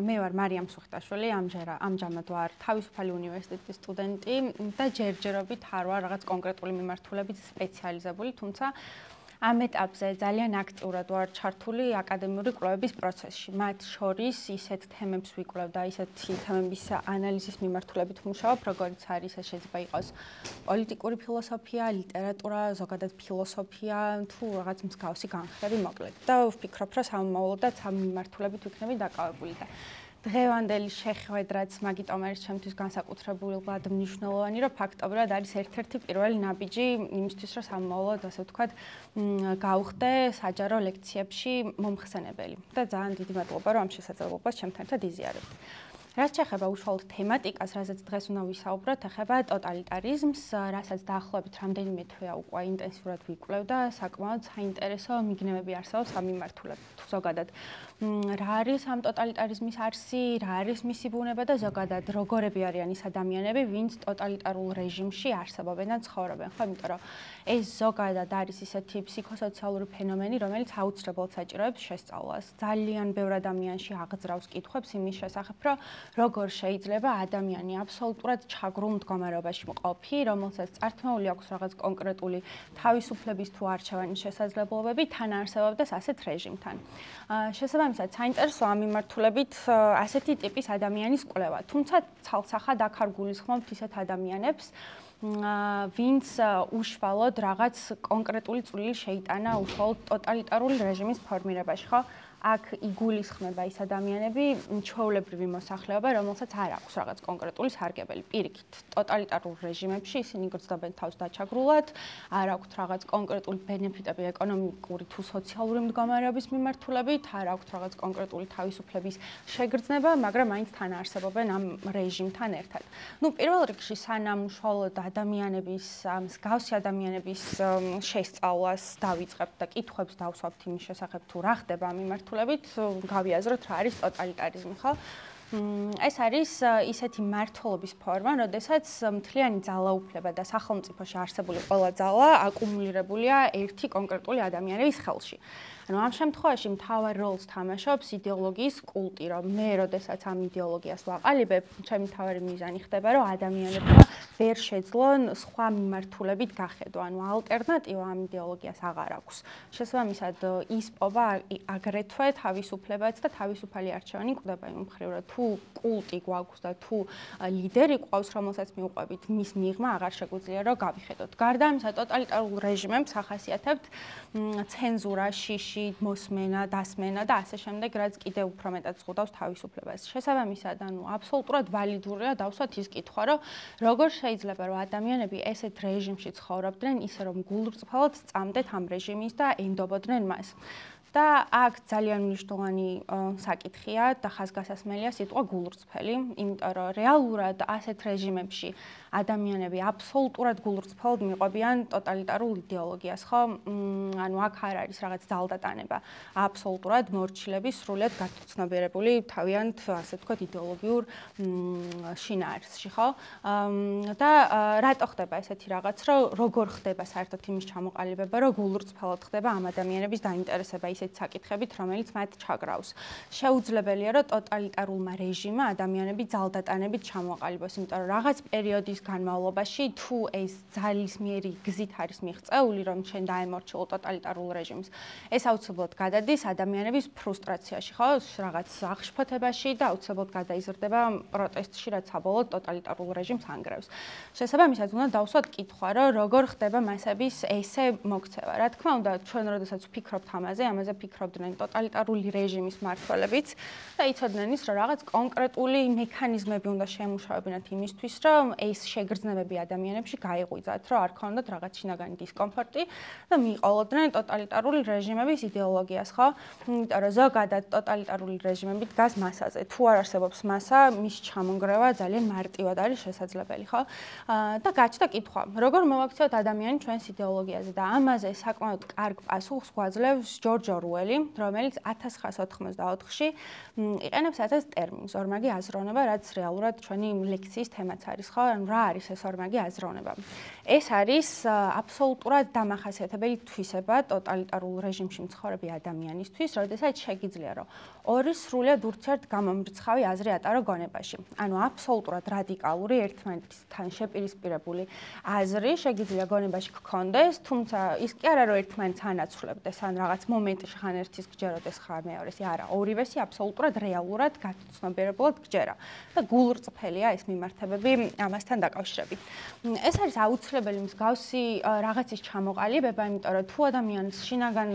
მე ვარ მარიამ სუხტაშვილი, ამჟამად ვარ თავისუფალი უნივერსიტეტის სტუდენტი და ჯერჯერობით არ ვარ რაღაც კონკრეტული მიმართულებით სპეციალიზებული, თუმცა ამ ეტაპზე ძალიან აქტიურად ვარ ჩართული აკადემიური კვლევების პროცესში. მათ შორის ისეთ თემებს ვიკვლევ და ისეთი თემების ანალიზის მიმართულებით ვმუშაობ, როგორიც არის, ეს შეიძლება იყოს პოლიტიკური ფილოსოფია, ლიტერატურა, ზოგადად ფილოსოფია, თუ რაღაც მსგავსი განხრები მოკლედ. და ვფიქრობ, რომ სამომავლოდაც ამ მიმართულებით ვიქნები დაკავებული და დღევანდელი შეხვედრაც მაგიტომ არის ჩემთვის განსაკუთრებულად მნიშვნელოვანი, რომ ფაქტობრივად არის ერთ-ერთი პირველი ნაბიჯი იმისთვის, რომ სამომავლოდ, ასე ვთქვათ, გავხდე საჯარო ლექციებში მომხსენებელი. და ძალიან დიდი მადლობა, რომ ამ შესაძლებლობას ჩემთან ერთად იზიარებთ. რაც შეეხება უშუალოდ თემატიკას, რაზეც დღეს უნდა ვისაუბროთ, ეხება ტოტალიტარიზმს, რასაც დაახლოებით რამდენიმე თვეა უკვე ინტენსიურად ვიკვლევ და საკმაოდ საინტერესო მიგნებები არსებობს ამ მიმართულებით. თუ ზოგადად რა არის ამ ტოტალიტარიზმის არსი, რა არის მისი ბუნება და ზოგადად როგორები არიან ის ადამიანები, ვინც ტოტალიტარულ რეჟიმში არსებობენ და ცხოვრობენ, ხო, იმიტომ რომ ეს ზოგადად არის ისეთი ფსიქოსოციალური ფენომენი, რომელიც აუცილებლად საჭიროებს შესწავლას. ძალიან ბევრ ადამიანში აღძრავს კითხვებს იმის შესახებ, რომ როგორ შეიძლება ადამიანი აბსოლუტურად ჩაგრულ მდგომარეობაში მყოფი, რომელსაც წართმეული აქვს რაღაც კონკრეტული თავისუფლების თუ არჩევანის შესაძლებლობები, თან არსებობდეს ასეთ რეჟიმთან. შესაბამისად, საინტერესოა ამ მიმართულებით ასეთი ტიპის ადამიანის კვლევა. თუმცა ცალსახად აქ არ გულისხმობთ ისეთ ადამიანებს, ვინც უშუალოდ რაღაც კონკრეტული წვლილი შეიტანა უშუალოდ ტოტალიტარული რეჟიმის ფორმირებაში, ხო? აქ იგულისხმება ის ადამიანები, ჩვეულებრივი მოსახლეობა, რომელსაც არ აქვს რაღაც კონკრეტული სარგებელი. პირიქით, ტოტალიტარულ რეჟიმებში ისინი გრძნობენ თავს დაჩაგრულად, არ აქვთ რაღაც კონკრეტული ბენეფიტები ეკონომიკური თუ სოციალური მდგომარეობის მიმართულებით, არ აქვთ რაღაც კონკრეტული თავისუფლების შეგრძნება, მაგრამ მაინც თან არსებობენ ამ რეჟიმთან ერთად. პირველ რიგში სანამ უშუალოდ ადამიანების, მსგავსი ადამიანების შესწავლას დავიწყებთ და კითხვებს დავსვამთ იმის შესახებ, თუ რა ხდება ამ მიმართულებით, გავიაზროთ რა არის ტოტალიტარიზმი, ხო? ეს არის ისეთი მმართველობის ფორმა, როდესაც მთლიანი ძალაუფლება და სახელმწიფოში არსებული ყველა ძალა აკუმულირებულია ერთი კონკრეტული ადამიანების ხელში. ამ შემთხვევაში მთავარ როლს თამაშობს იდეოლოგიის კულტი, რომ მე როდესაც ამ იდეოლოგიას ვაყალიბებ, ჩემი მთავარი მიზანი ხდება, რომ ადამიანებმა ვერ შეძლონ სხვა მიმართულებით გახედო, ანუ ალტერნატივა ამ იდეოლოგიას აღარ აქვს. შესაბამისად, ისპობა აგრეთვე თავისუფლებაც და თავისუფალი არჩევანი კვდება იმ მხრივ, რომ თუ კულტი გვაქვს და თუ ლიდერი გვყავს, რომელსაც მიუყვებით, მის მიღმა აღარ შეგვიძლია რომ გავიხედოთ. გარდა ამისა, ტოტალიტარულ რეჟიმებს ახასიათებთ ცენზურა, შიში, მოსმენა, დასმენა და ასე შემდეგ, რაც კიდევ უფრო მეტად ზღუდავს თავისუფლებას. შესაბამისად, აბსოლუტურად ვალიდურია დავსვათ ის კითხვა, რომ როგორ შეიძლება რომ ადამიანები ესეთ რეჟიმში ცხოვრობდნენ, ისე რომ გულწრფელად სწამდეთ ამ რეჟიმის და ენდობოდნენ მას. და აქ ძალიან მნიშვნელოვანი საკითხია და ხაზგასასმელია სიტყვა გულწრფელი, იმიტომ რომ რეალურად ასეთ რეჟიმებში ადამიანები აბსოლუტურად გულწრფელად მიყვებიან ტოტალიტარულ იდეოლოგიას, ხო? ანუ აქ არ არის რაღაც ძალდატანება, აბსოლუტურად მორჩილები სრულად გაცნობიერებული თავიანთ, ასე ვთქვათ, იდეოლოგიურ შინაარსში, ხო? და რატო ხდება ესეთი რაღაც, რომ როგორ ხდება საერთოდ იმის ჩამოყალიბება, რომ გულწრფელად ხდება ამ ადამიანების დაინტერესება ისეთ საკითხებით, რომელიც მათ ჩაგრავს. შეუძლებელია, რომ ტოტალიტარულმა რეჟიმმა ადამიანები ძალდატანებით ჩამოყალიბოს, იმიტომ რომ რაღაც პერიოდის განმავლობაში თუ ეს ძალისმიერი გზით არის მიღწეული, რომ შენ დაემორჩილო ტოტალიტარულ რეჟიმს, ეს აუცილებლად გადადის ადამიანების ფრუსტრაციაში, ხო? რაღაც აღშფოთებაში და აუცილებლად გადაიზრდება პროტესტში, რაც საბოლოოდ ტოტალიტარულ რეჟიმს ანგრევს. შესაბამისად, უნდა დავსვათ კითხვა, რომ როგორ ხდება მასების ესე მოქცევა. რა თქმა უნდა, ჩვენ როდესაც ვფიქრობთ ამაზე ფიქრობდნენ ტოტალიტარული რეჟიმის მმართველებიც და იცოდნენ ის, რომ რაღაც კონკრეტული მექანიზმები უნდა შემუშავებინათ იმისთვის, რომ ეს შეგრძნებები ადამიანებში გაიღვიძათ, რომ არ ქონდათ რაღაც შინაგანი დისკომფორტი და მიიყოლოდნენ ტოტალიტარული რეჟიმების იდეოლოგიას, ხო? იმიტომ რომ ზოგადად ტოტალიტარული რეჟიმები დგას მასაზე. თუ არ არსებობს მასა, მის ჩამონგრევა ძალიან მარტივად არის შესაძლებელი, ხო? და გაჩნდა კითხვა, როგორ მოვაქციოთ ადამიანი ჩვენს იდეოლოგიაზე და ამაზე საკმაოდ კარგ პასუხს გვაძლევს ჯორჯ ორუელი, რომელიც 1994-ში იყენებს ასეთ ტერმინს ორმაგი აზროვნება, რაც რეალურად ჩვენი ლექციის თემაც არის, ხო? ანუ რა არის ეს ორმაგი აზროვნება? ეს არის აბსოლუტურად დამახასიათებელი თვისება ტოტალიტარულ რეჟიმში მცხოვრები ადამიანისთვის, როდესაც შეგიძლია რომ ორი სრულიად ურთიერთ გამომრიცხავი აზრი ატარო გონებაში. ანუ აბსოლუტურად რადიკალური ერთმანეთთან შეპირისპირებული აზრი შეგიძლია გონებაში გქონდეს, თუმცა ის კი არა რომ ერთმანეთს ანაცვლებდეს, ან რაღაც მომენტში ხან ერთის გჯეროდეს, ხან მეორესი, არა, ორივესი აბსოლუტურად რეალურად გაცნობიერებულად გჯერა. და გულწრფელია ეს მიმართებები ამასთან დაკავშირებით. ეს არის აუცილებელი მსგავსი რაღაცის ჩამოყალიბება, იმიტომ რომ თუ ადამიანს შინაგან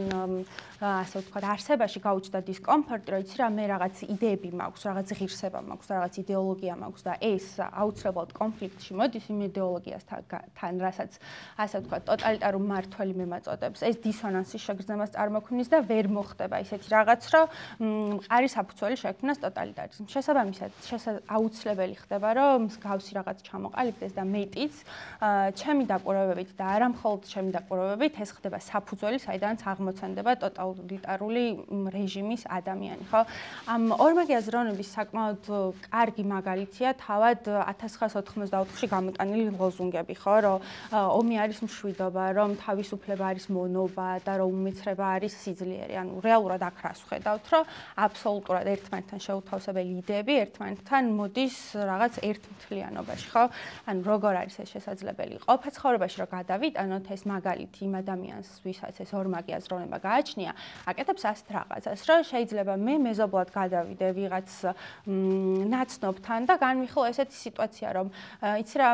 ასე ვთქვათ, არსებაში გაუჩნდა დისკომფორტი, რომ იცი რა, მე რაღაც იდეები მაქვს, რაღაც ღირსება მაქვს, რაღაც იდეოლოგია მაქვს და ეს აუცილებლად კონფლიქტში მოდის იმ იდეოლოგიასთან, რასაც ასე ვთქვათ, ტოტალიტარულ მმართველი მიმაწოდებს. ეს დისონანსის შეგრძნებას წარმოქმნის და ვერ მოხდება ისეთი რაღაც, რომ მყარი საფუძველი შექმნას ტოტალიტარიზმს. შესაბამისად, აუცილებელი ხდება, რომ მსგავსი რაღაც ჩამოყალიბდეს და მეტიც, ჩემი დაკვირვებებით და არა მხოლოდ ჩემი დაკვირვებებით, ეს ხდება საფუძველი, საიდანაც აღმოცენდება ტოტალიტარული რეჟიმის ადამიანი, ხო? ამ ორმაგი აზროვნების საკმაოდ კარგი მაგალითია თავად 1994-ში გამოტანილი ლოზუნგები, ხო, რომ ომი არის მშვიდობა, რომ თავისუფლება არის მონობა და რომ უმეცრება არის სიძლიერე. ანუ რეალურად აქ რას ვხედავთ, რომ აბსოლუტურად ერთმანეთთან შეუთავსებელი იდეები ერთმანეთთან მოდის რაღაც ერთმთლიანობაში, ხო? ანუ როგორ არის ეს შესაძლებელი? ყოფა ცხოვრებაში რომ გადავიტანოთ ეს მაგალითი იმ ადამიანს, ვისაც ეს ორმაგი აზროვნება გააჩნია, აკეთებს ასეთ რაღაცას, რომ შეიძლება მე მეზობლად გადავიდე ვიღაც ნაცნობთან და განვიხილო ესეთი სიტუაცია, რომ იცი რა,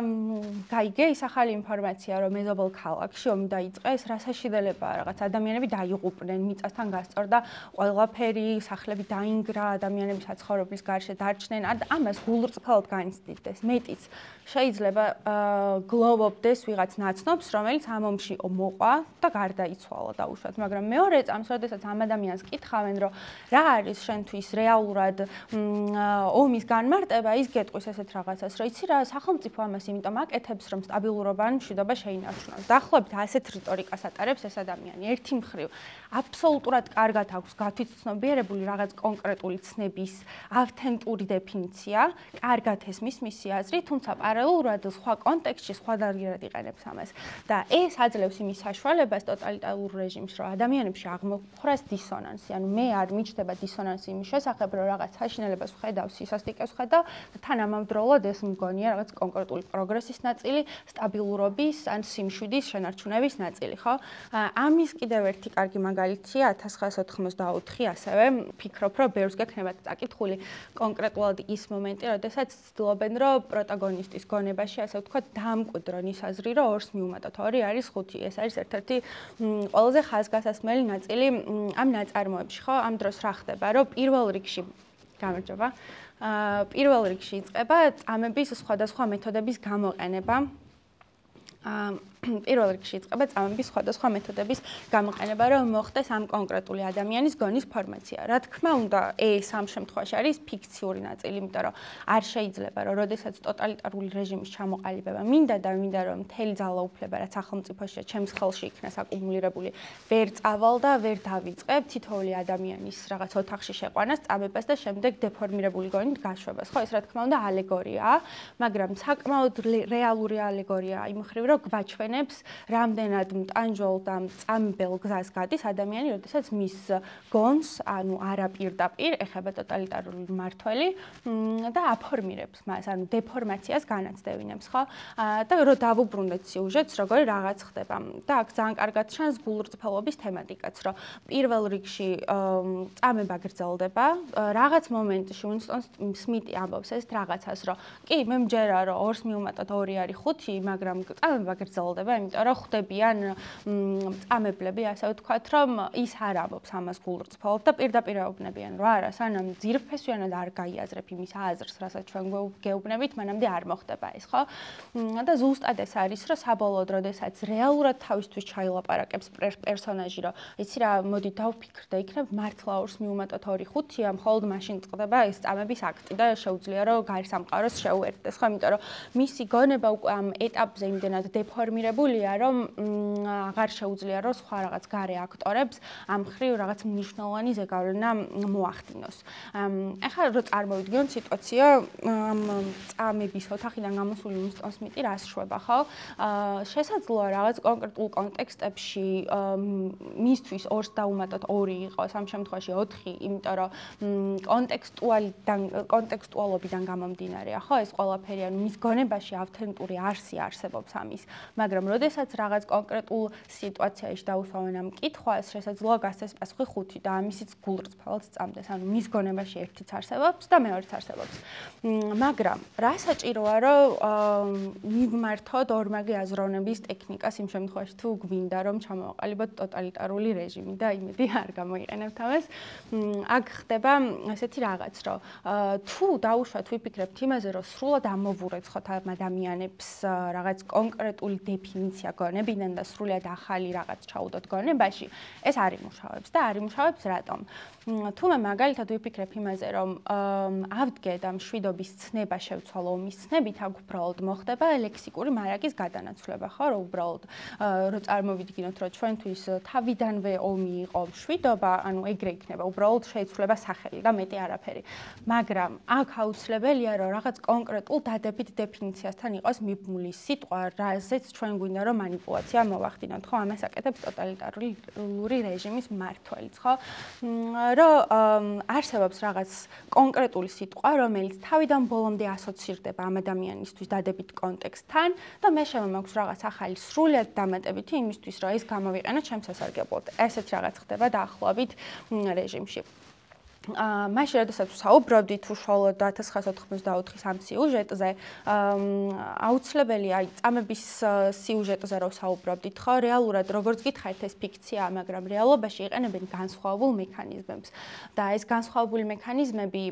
გაიგე ის ახალი ინფორმაცია, რომ მეზობელ ქალაქში ომი დაიწყეს, რასაშინელებაა, რაღაც ადამიანები დაიღუპნენ, მიწასთან გასწორდა ყველაფერი, სახლები დაინგრა, ადამიანები საცხოვრებლის გარშე დარჩნენ, ამას გულწრფელად განიცდიდეს. მეტიც შეიძლება გლოვობდეს ვიღაც ნაცნობს, რომელიც ამ ომში მოყვა და გარდაიცვალა დაუშვათ, მაგრამ მეორე წამს, როდესაც ამ ადამიანს კითხავენ, რომ რა არის შენთვის რეალურად ომის განმარტება, ის გეტყვის ესეთ რაღაცას, რომ იცი რა, სახელმწიფო ამას იმიტომ აკეთებს, რომ სტაბილურობა ან მშვიდობა შეინარჩუნოს. დაახლოებით ასეთ რიტორიკას ატარებს ეს ადამიანი. ერთი მხრივ აბსოლუტურად კარგად აქვს გათვითცნობიერებული რაღაც კონკრეტული ცნების ავთენტური დეფინიცია, კარგად ესმის მისი აზრი, თუმცა პარალელურად სხვა კონტექსტში სხვადასხვად იყენებს ამას. და ეს აძლევს იმის საშუალებას ტოტალიტარულ რეჟიმს, რომ ადამიანებში აღმოფხვრას დისონანსი. ანუ მე არ მიჩნდება დისონანსი იმის შესახებ, რომ რაღაც საშინელებას ვხედავ, სისასტიკეს ვხედავ და თან ამავდროულად ეს მგონია რაღაც კონკრეტული პროგრესის ნაწილი, სტაბილურობის ან სიმშვიდის შენარჩუნების ნაწილი, ხო? ამის კიდევ ერთი კარგი მაგალითია 1994 ასევე ფიქრობ, რომ ბევრს გექნებათ წაკითხული კონკრეტულად ის მომენტი, როდესაც ცდილობენ, რომ პროტაგონისტის გონებაში, ასე ვთქვათ, დაამკვიდრონ ის აზრი, რომ 2 მიუმატოთ 2 არის 5. ეს არის ერთ-ერთი ყველაზე ხაზგასასმელი ნაწილი ამ ნაწარმოებში, ხო? ამ დროს რა ხდება, რომ პირველ რიგში გამარჯობა. პირველ რიგში იწყება წამების სხვადასხვა მეთოდების გამოყენება. პირველ რიგში იწყება წამების სხვადასხვა მეთოდების გამოყენება, რომ მოხდეს ამ კონკრეტული ადამიანის გონის ფორმაცია. რა თქმა უნდა, ეს ამ შემთხვევაში არის ფიქციური ნაწილი, იმიტომ რომ არ შეიძლება, რომ როდესაც ტოტალიტარული რეჟიმის ჩამოყალიბება მინდა და მინდა, რომ მთელი ძალაუფლება, რაც სახელმწიფოში ჩემს ხელში იქნას აკუმულირებული, ვერ წავალ და ვერ დავიწყებ თითოეული ადამიანის რაღაც ოთახში შეყვანას, წამებას და შემდეგ დეფორმირებული გონით გაშვებას. ხო, ეს რა თქმა უნდა ალეგორიაა, მაგრამ საკმაოდ რეალური ალეგორია იმ მხრივ, რომ გვაჩვენებს რამდენად მტანჯვალ და წამებელ გზას გადის ადამიანი, როდესაც მის გონს, ანუ არა პირდაპირ ეხება ტოტალიტარული მმართველი და აფორმირებს მას, ანუ დეფორმაციას განაცდევინებს, ხო? და რომ დავუბრუნდეთ სიუჟეტს, როგორი რაღაც ხდება. და აქ ძალიან კარგად ჩანს გულწრფელობის თემატიკაც, რომ პირველ რიგში წამება გრძელდება, რაღაც მომენტში უინსტონ სმიტი ამბობს ეს რაღაცას, რომ კი, მე მჯერა, რომ 2 მიუმატოთ 2 არის 5, მაგრამ წამება გრძელდება, იმიტომ რომ ხვდებიან წამებლები, ასე ვთქვათ, რომ ის არ ამბობს ამას გულწრფელად და პირდაპირ ეუბნებიან, რომ არა, სანამ ძირფესვიანად არ გაიაზრებ იმის აზრს, რასაც ჩვენ გეუბნებით, მანამდე არ მოხდება ეს, ხო? და ზუსტად ეს არის, რომ საბოლოოდ, როდესაც რეალურად თავისთვის ჩაილაპარაკებს პერსონაჟი, რომ იცი რა, მოდი დავფიქრდე, იქნებ მართლა 2 მიუმატოთ 2 5-ია, მხოლოდ მაშინ წყდება ეს წამების აქტი და შეუძლია, რომ გარსამყაროს შეუერთდეს, ხო? იმიტომ რომ მისი გონება უკვე ამ ეტაპზე იმდენად დეფორმირებულია, რომ აღარ შეუძლია რომ სხვა რაღაც გარე აქტორებს ამ ხრივ რაღაც მნიშვნელოვანი ზეგავლენა მოახდინოს. ეხლა რო წარმოვიდგინოთ სიტუაცია ამ წამების ოთახიდან გამოსული უინსტონ სმიტი რას შვება, ხო? შესაძლოა რაღაც კონკრეტულ კონტექსტებში მისთვის ორს დაუმატოთ 2 იყოს, ამ შემთხვევაში 4, იმიტომ რომ კონტექსტუალობიდან გამომდინარეა, ხო, ეს ყველაფერი, ანუ მის გონებაში ავთენტური არსი არსებობს ამის, მაგრამ როდესაც რაღაც კონკრეტულ სიტუაციაში დაუსვამენ ამ კითხვას, შესაძლოა გასცეს პასუხი 5 და ამისიც გულრწფელად სწამდეს, ანუ მის გონებაში ერთიც არსებობს და მეორეც არსებობს. მაგრამ რა საჭიროა, რომ მივმართოთ ორმაგი აზროვნების ტექნიკას იმ შემთხვევაში, თუ გვინდა რომ ჩამოვაყალიბოთ ტოტალიტარული რეჟიმი და იმედი არ გამოიყენებთ ამას. აქ ხდება ესეთი რაღაც, რომ თუ დაუშვათ ვიფიქრებთ იმაზე, რომ სრულად ამოვურეცხოთ ამ ადამიანებს რაღაც კონკრეტული დეფინიცია გონებიდან და სრულად ახალი რაღაც ჩაუდოთ გონებაში, ეს არ იმუშავებს და არ იმუშავებს რატომ? თუ მე მაგალითად ვიფიქრებ იმაზე, რომ ავდგეთ ამ შვიდობის ცნება შევცვალო ომის ცნებით, აქ უბრალოდ მოხდება ლექსიკური მარაგის გადანაცვლება, ხო, რომ უბრალოდ რო წარმოვიდგინოთ, რომ ჩვენთვის თავიდანვე ომი იყო შვიდობა, ანუ ეგრე იქნება, უბრალოდ შეიცვლება სახელი და მეტი არაფერი. მაგრამ აქ აუცილებელია, რომ რაღაც კონკრეტულ დადებით დეფინიციასთან იყოს მიბმული სიტყვა, რაზეც ჩვენ გვინდა რომ მანიპულაცია მოვახდინოთ, ხო, ამას აკეთებს ტოტალიტარული რეჟიმის მმართველიც, ხო? რომ არსებობს რაღაც კონკრეტული სიტყვა, რომელიც თავიდან ბოლომდე ასოცირდება ამ ადამიანისთვის დადებით კონტექსტთან და მე შემომაქვს რაღაც ახალი სრულად დამატებითი იმისთვის, რომ ეს გამოვიყენო ჩემს სასარგებლოდ. ესეთ რაღაც ხდება დაახლოებით რეჟიმში. მაშინ როდესაც საუბრობდით უშუალოდ 1994-ის ამ სიუჟეტზე, აუცილებელია წამების სიუჟეტზე რომ საუბრობდით, ხო, რეალურად როგორც გითხარით ეს ფიქციაა, მაგრამ რეალობაში იყენებენ განსხვავებულ მექანიზმებს და ეს განსხვავებული მექანიზმები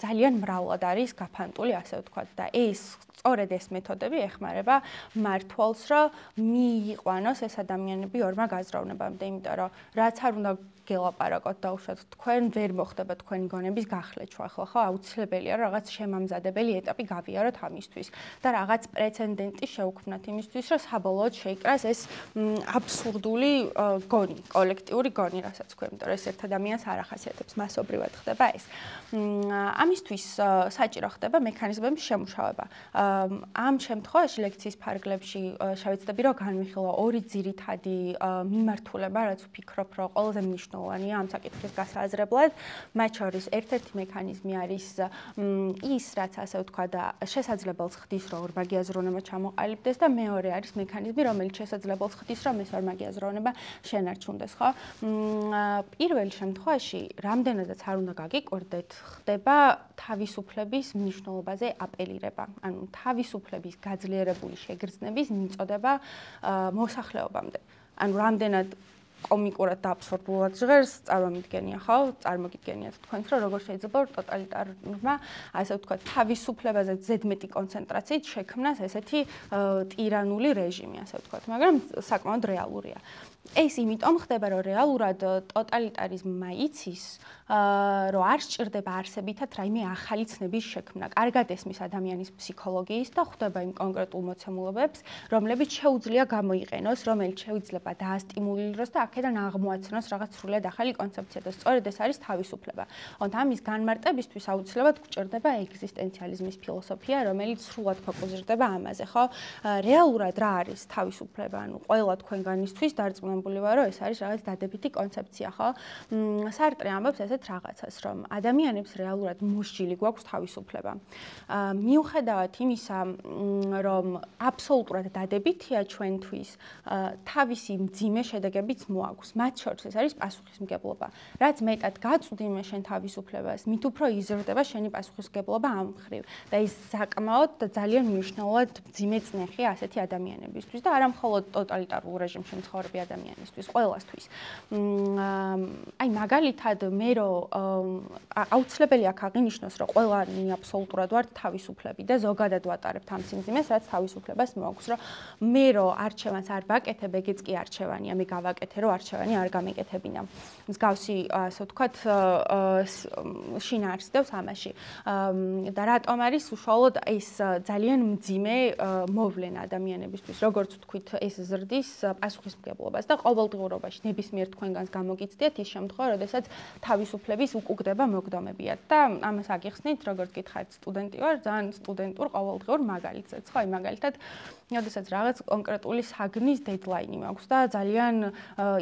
ძალიან მრავლად არის გაფანტული, ასე ვთქვათ, და ეს სწორედ ეს მეთოდები ეხმარება მმართველს, რომ მიიყვანოს ეს ადამიანები ორმა გაზროვნებამდე, იმიტომ რომ რაც არ უნდა გელაპარაკოთ და უშუალოდ თქვენ ვერ მოხდება თქვენი გონების გახლეჩვა, ხო, აუცილებელია რომ რაღაც შემამზადებელი ეტაპი გავიაროთ ამისთვის და რაღაც პრეცედენტი შევქმნათ იმისთვის, რომ საბოლოოდ შეიკრას ეს აბსურდული გონი, კოლექტიური გონი, რასაც ქვია, იმიტომ რომ ეს ერთ ადამიანს არ ახასიათებს, მასობრივად ხდება ეს. ამისთვის საჭირო ხდება მექანიზმების შემუშავება. ამ შემთხვევაში ლექციის ფარგლებში შევეცდები რომ განვიხილო 2 ძირითადი მიმართულება, რაც ვფიქრობ, რომ ყველაზე მნიშვნელოვანია ამ საკითხის გასააზრებლად. მათ შორის ერთ-ერთი მექანიზმი არის ის, რაც ასე ვთქვა და შესაძლებელს ხდის, რომ ორმაგი აზროვნება ჩამოყალიბდეს და მეორე არის მექანიზმი, რომელიც შესაძლებელს ხდის, რომ ეს ორმაგი აზროვნება შენარჩუნდეს, ხო? პირველ შემთხვევაში, რამდენადაც არ უნდა გაგიკვირდეთ, ხდება თავისუფლების მნიშვნელობაზე აპელირება. ანუ თავისუფლების გაძლიერებული შეგრძნების მიწოდება მოსახლეობამდე. ანუ რამდენად კომიკურად და აბსურდულად ჟღერს, წარმომიდგენია, ხო? წარმოგიდგენიათ თქვენს, რომ როგორ შეიძლება ტოტალიტარმა, ასე ვთქვათ, თავისუფლებაზე ზედმეტი კონცენტრაციით შექმნას ესეთი ტირანული რეჟიმი, ასე ვთქვათ, მაგრამ საკმაოდ რეალურია. ეს იმიტომ ხდება, რომ რეალურად ტოტალიტარიზმმა იცის, რომ არ სჭირდება არსებითად რაიმე ახალი ცნების შექმნა. კარგად ესმის ადამიანის ფსიქოლოგიის და ხვდება იმ კონკრეტულ მოცემულობებს, რომლებიც შეუძლია გამოიყენოს, რომელიც შეიძლება დაასტიმულიროს და აქედან აღმოაცნოს რაღაც სრულად ახალი კონცეფცია და სწორედ ეს არის თავისუფლება. ამის განმარტებისთვის აუცილებლად გვჭირდება ეგზისტენციალიზმის ფილოსოფია, რომელიც სრულად ფოკუსირდება ამაზე, ხო? რეალურად რა არის თავისუფლება? ანუ ყველა თქვენგანისთვის დარწმუნებული ვარ, რომ ეს არის რაღაც დადებითი კონცეფცია, ხო? სარტრი ამბობს ესეთ რაღაცას, რომ ადამიანებს რეალურად მოსჯილი გვაქვს თავისუფლება. მიუხედავად იმისა, რომ აბსოლუტურად დადებითია ჩვენთვის, თავისი მძიმე შედეგებიც მოაქვს. მათ შორის ეს არის პასუხისმგებლობა. რაც მეტად გაწვდი მე შენ თავისუფლებას, მით უფრო იზრდება შენი პასუხისმგებლობა ამ მხრივ. და ის საკმაოდ და ძალიან მნიშვნელოვნად მძიმე წნეხია ასეთი ადამიანებისთვის და არა მხოლოდ ტოტალიტარულ რეჟიმში მცხოვრები ადამიანისთვის, ყველასთვის. აი მაგალითად მე რომ აუცილებელი აქ აღინიშნოს, რომ ყველანი აბსოლუტურად ვართ თავისუფლები და ზოგადად ვატარებთ ამ სიმძიმეს, რაც თავისუფლებას მოაქვს, რომ მე რომ არჩევანს არ ვაკეთებ, ეგეც კი არჩევანია, მე გავაკეთე, რომ არჩევანი არ გამეკეთებინა. მსგავსი, ასე ვთქვათ, შინაარსდევს ამაში. და რატომ არის უშუალოდ ეს ძალიან მძიმე მოვლენა ადამიანებისთვის, როგორც ვთქვით, ეს ზრდის პასუხისმგებლობას და ყოველდღიურობაში ნებისმიერ თქვენგანს გამოგიცდიათ ის შემთხვევა, როდესაც თავისუფლების უკუგდება მოგდომებიათ და ამას აგიხსნით, როგორც გითხარით, სტუდენტი ვარ, ძალიან სტუდენტურ ყოველდღიურ მაგალითსაც, ხო, მაგალითად, როდესაც რაღაც კონკრეტული საგნის დედლაინი მაქვს და ძალიან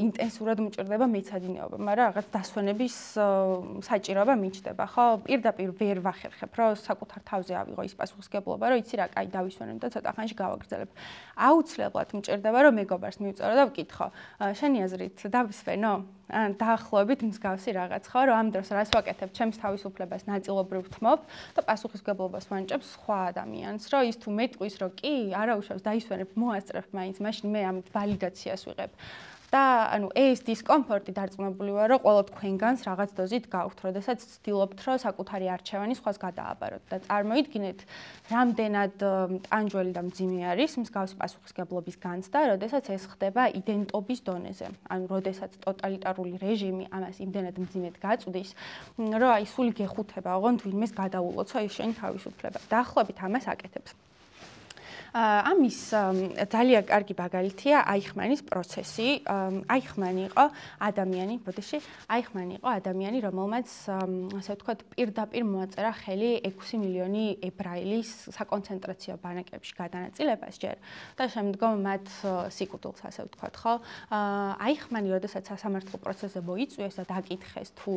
ინტენსიურად მჭირდება მეცადინეობა, მაგრამ რაღაც დასვენების საჭიროება მიჩნდება, ხო? პირდაპირ ვერ ვახერხებ, რომ საკუთარ თავზე ავიღო ის პასუხისმგებლობა, რომ იცი რა, კაი, დავისვენებ და ცოტა ხანში გავაგრძელებ. აუცილებლად მჭირდება, რომ მეგობარს მივწერო და ვკითხო. შენი აზრით დავისვენო? ან დაახლოებით მსგავსი რაღაც, ხო, რომ ამ დროს რას ვაკეთებ, ჩემს თავისუფლებას ნაწილობრივ ვთმობ და პასუხისმგებლობას ვანიჭებ სხვა ადამიანს, რომ ის თუ მეტყვის, რომ კი, არა უშავს დაისვენებ, მოასწრებ მაინც, მაშინ მე ამით ვალიდაციას ვიღებ. და ანუ ეს დისკომფორტი დარწმუნებული ვარ, რომ ყველა თქვენგანს რაღაც დოზით გაქვთ, როდესაც ცდილობთ, რომ საკუთარი არჩევანი სხვას გადააბაროთ და წარმოიდგინეთ, რამდენად ტანჯველი და მძიმე არის მსგავსი პასუხისმგებლობის განცდა, როდესაც ეს ხდება იდენტობის დონეზე. ანუ როდესაც ტოტალიტარული რეჟიმი ამას იმდენად მძიმედ გაწვდის, რომ აი სული გეხუთება, ოღონდ ვინმეს გადაულოცო ის შენი თავისუფლება. დაახლოებით ამას აკეთებს. ამის ძალიან კარგი მაგალითია აიხმანის პროცესი. აიხმანი იყო ადამიანი, აიხმანი იყო ადამიანი, რომელმაც ასე ვთქვათ, პირდაპირ მოაწერა ხელი 6 მილიონი ებრაელის საკონცენტრაციო ბანაკებში გადანაწილებას ჯერ და შემდგომ მათ სიკვდილს, ასე ვთქვათ, ხო? აიხმანი, როდესაც სასამართლო პროცესზე მოიწვიეს და დაკითხეს თუ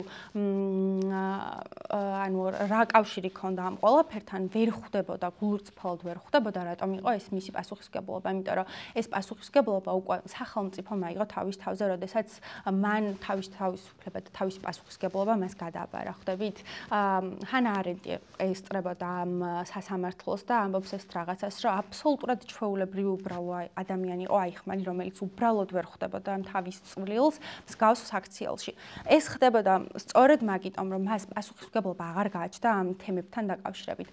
ანუ რა კავშირი ჰქონდა ამ ყველაფერთან, ვერ ხვდებოდა, გულურწფელად ვერ ხვდებოდა, რატომ იყო ეს მისი პასუხისმგებლობა, იმიტომ რომ ეს პასუხისმგებლობა უკვე სახელმწიფომ აიღო თავის თავზე, როდესაც მან თავის თავისუფლება და თავის პასუხისმგებლობა მას გადააბარა, ხვდებით? ჰანა არენტი ესწრებოდა ამ სასამართლოს და ამბობს ეს რაღაცას, რომ აბსოლუტურად ჩვეულებრივი უბრალო ადამიანი იყო აიხმანი, რომელიც უბრალოდ ვერ ხვდებოდა ამ თავის წვლილს მსგავს საქციელში. ეს ხდებოდა სწორედ მაგიტომ, რომ მას პასუხისმგებლობა აღარ გააჩნდა ამ თემებთან დაკავშირებით.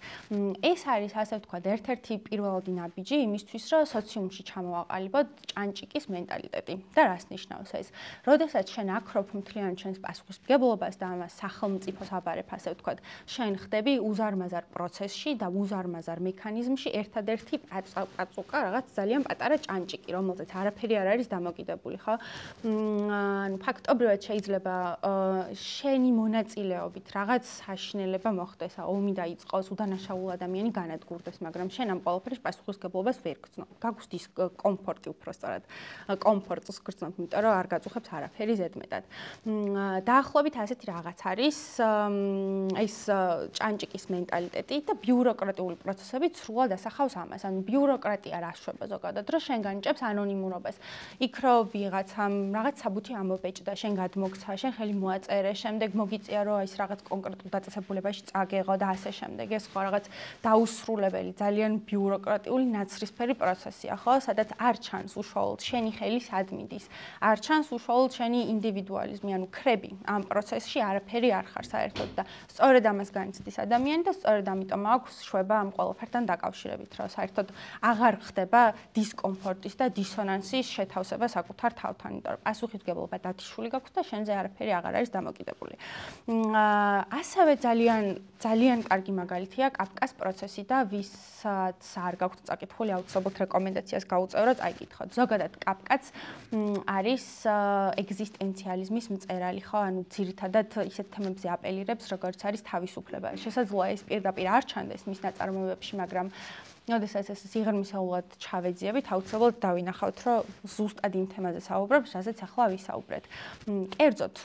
ეს არის, ასე ვთქვათ, ერთ-ერთი პირველადი ნაბიჯი იმისთვის, რომ სოციუმში ჩამოვაყალიბოთ ჭანჭიკის მენტალიტეტი. და რას ნიშნავს ეს? როდესაც შენ აქრობ მთლიან ჩვენს პასუხისმგებლობას და ამას სახელმწიფოს აბარებ, ასე ვთქვათ, შენ ხდები უზარმაზარ პროცესში და უზარმაზარ მექანიზმში ერთადერთი პაწუყა, რაღაც ძალიან პატარა ჭანჭიკი, რომელზეც არაფერი არ არის დამოკიდებული, ხო? ანუ ფაქტობრივად შეიძლება შენი მონაწილეობით რაღაც საშინელება მოხდეს, ომი დაიწყოს, უდანაშაული ადამიანი განადგურდეს, მაგრამ შენ ამ ყველაფერში პასუხისმგებლობას ვერ გრძნობ. გაგვსდის კომფორტი უბრალოდ, კომფორტს გრძნობ, იმიტომ რომ არ გაწუხებს არაფერი ზედმეტად. დაახლოებით ასეთი რაღაც არის ეს ჭანჭიკის მენტალიტეტი და ბიუროკრატიული პროცესები სრულად ასახავს ამას. ანუ ბიუროკრატია რა შვება ზოგადად, რომ შენ განიჭებს ანონიმურობას. იქ რომ ვიღაცამ რაღაც საბუთი ამობეჭდა, შენ გადმოგცა, შენ ხელი მოაწერე, შემდეგ მოგიწია რომ ის რაღაც კონკრეტულ დაწესებულებაში წაგეღო და ასე შემდეგ. ეს ხო რაღაც დაუსრულებელი, ძალიან ბიუროკრატიული ნაცრისფერი პროცესია, ხო? სადაც არ ჩანს უშუალოდ შენი ხელი სად მიდის. არ ჩანს უშუალოდ შენი ინდივიდუალიზმი, ანუ ქრები ამ პროცესში არაფერი არ ხარ საერთოდ და სწორედ ამას განიცდის ადამიანი და სწორედ ამიტომ აქვს შვება ამ ყველაფერთან დაკავშირებით, რომ საერთოდ აღარ ხდება დისკომფორტის და დისონანსის შეთავსება საკუთარ თავთან, იმიტომ რომ პასუხისმგებლობა დათიშული გაქვს და შენზე არაფერი აღარ არის დამოკიდებული. ასევე ძალიან კარგი მაგალითია კაფკას პროცესი და ვისაც არ გაქვთ წაკითხული, აუცილებლად რეკომენდაციას გაუწევრო, წაიკითხოთ. ზოგადად კაფკაც არის ეგზისტენციალიზმის მწერალი, ხო? ანუ ძირითადად ისეთ თემებზე აპელირებს, როგორც არის თავისუფლება. შესაძლოა ეს პირდაპირ არ ჩანდეს მის ნაწარმოებებში, მაგრამ როდესაც ეს სიღრმისეულად ჩავეძიებით, აუცილებლად დავინახავთ, რომ ზუსტად იმ თემაზე საუბრობს, რასაც ახლა ვისაუბრეთ. კერძოდ,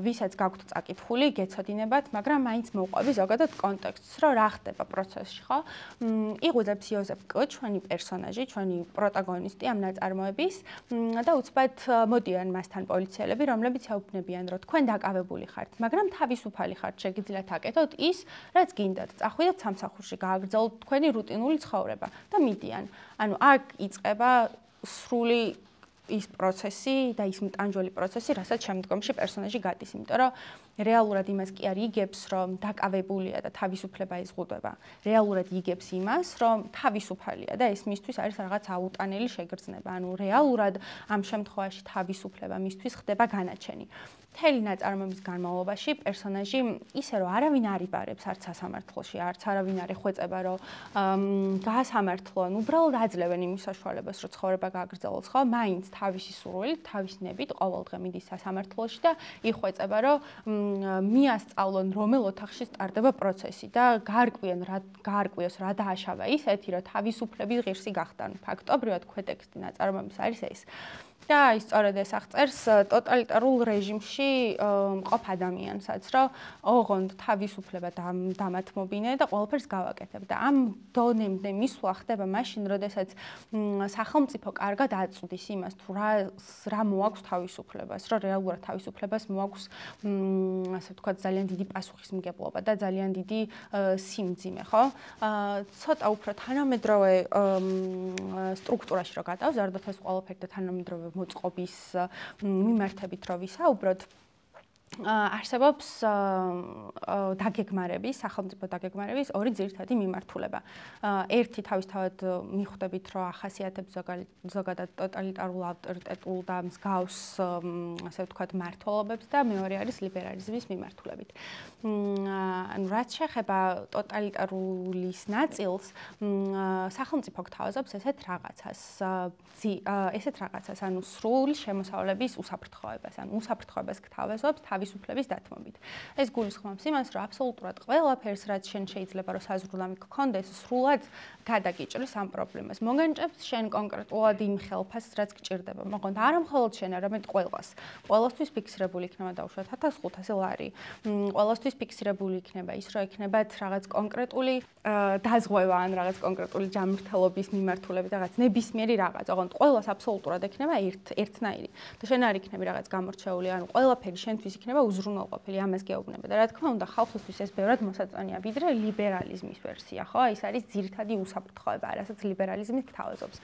ვისაც გაქვთ წაკითხული, გეცოდინებათ, მაგრამ მაინც მოვყვები ზოგადად კონტექსტს, რომ რა ხდება პროცესში, ხო? იღვიძებს იოზეფ კ, ჩვენი პერსონაჟი, ჩვენი პროტაგონისტი ამ ნაწარმოების და უცბად მოდიან მასთან პოლიციელები, რომლებიც ეუბნებიან, რომ თქვენ დაკავებული ხართ, მაგრამ თავისუფალი ხართ, შეგიძლიათ აკეთოთ ის, რაც გინდათ. წახვიდეთ სამსახურში, გააგრძელოთ თქვენი რუტინული ცხოვრება და მიდიან. ანუ აქ იწყება სრული ის პროცესი და ის მტანჯველი პროცესი, რასაც შემდგომში პერსონაჟი გადის, იმიტომ რომ რეალურად იმას კი არ იგებს, რომ დაკავებულია და თავისუფლება იზღუდება. რეალურად იგებს იმას, რომ თავისუფალია და ეს მისთვის არის რაღაც აუტანელი შეგრძნება. ანუ რეალურად ამ შემთხვევაში თავისუფლება მისთვის ხდება განაჩენი. მთელი ნაწარმოების განმავლობაში პერსონაჟი ისე რომ არავინ არ იბარებს არც სასამართლოში, არც არავინ არ ეხვეწება, რომ გაასამართლონ, უბრალოდ აძლევენ იმის საშუალებას, რომ ცხოვრება გააგრძელოს, ხო? მაინც თავისი სურვილით, თავის ნებით ყოველდღე მიდის სასამართლოში და იხვეწება, რომ მიასწავლონ რომელ ოთახში სტარდება პროცესი და გაარკვიოს რა დააშავა ისეთი, რომ თავისუფლების ღირსი გახდან. ფაქტობრივად ქვეტექსტი ნაწარმოების არის ეს. და ის სწორედ ეს აღწერს ტოტალიტარულ რეჟიმში მყოფ ადამიანსაც, რომ ოღონდ თავისუფლება დამათმობინე და ყველაფერს გავაკეთებ და ამ დონემდე მისვლა ხდება მაშინ, როდესაც სახელმწიფო კარგად აწვდის იმას, თუ რა მოაქვს თავისუფლებას, რომ რეალურად თავისუფლებას მოაქვს ასე ვთქვათ ძალიან დიდი პასუხისმგებლობა და ძალიან დიდი სიმძიმე, ხო? ცოტა უფრო თანამედროვე სტრუქტურაში რო გადავს, ზარდოთ ეს ყველაფერი და თანამედროვე მოწყობის მიმართებით რო ვისაუბროთ, არსებობს დაგეგმარების, სახელმწიფო დაგეგმარების ორი ძირითადი მიმართულება. ერთი თავისთავად მიხვდებით, რომ ახასიათებს ზოგადად ტოტალიტარულ, ავტორიტეტულ და მსგავს, ასე ვთქვათ, მმართველობებს და მეორე არის ლიბერალიზმის მიმართულებით. ანუ რაც შეეხება ტოტალიტარულის ნაწილს, სახელმწიფო გთავაზობს ესეთ რაღაცას, ანუ სრული შემოსავლების უსაფრთხოებას, ანუ უსაფრთხოებას გთავაზობს თავისუფლების დათმობით. ეს გულისხმობს იმას, რომ აბსოლუტურად ყველაფერს, რაც შენ შეიძლება რომ საზრდულამი გქონდეს, სრულად გადაგიჭრის ამ პრობლემას. მოგენჭებს შენ კონკრეტულად იმ ხელფასს, რაც გჭირდება. მოყავთ არა მხოლოდ შენ, არამედ ყველას. ყველასთვის ფიქსირებული იქნება დაუშვათ 1500 ლარი. ყველასთვის ფიქსირებული იქნება ის, რომ ექნებათ რაღაც კონკრეტული დაზღვევა ან რაღაც კონკრეტული ჯანმრთელობის მიმართულებით, რაღაც ნებისმიერი რაღაც. ოღონდ ყველას აბსოლუტურად ექნება ერთნაირი. და შენ არ იქნები რაღაც გამორჩეული, ანუ ყველაფერი შენთვის იქნება უზრუნველყოფილი, ამას გეუბნება. და რა თქმა უნდა, ხალხისთვის ეს ბევრად მოსაწონია, ვიდრე ლიბერალიზმის ვერსია, ხო? ის არის ძირითადი უსაფრთხოება, რასაც ლიბერალიზმი გთავაზობს.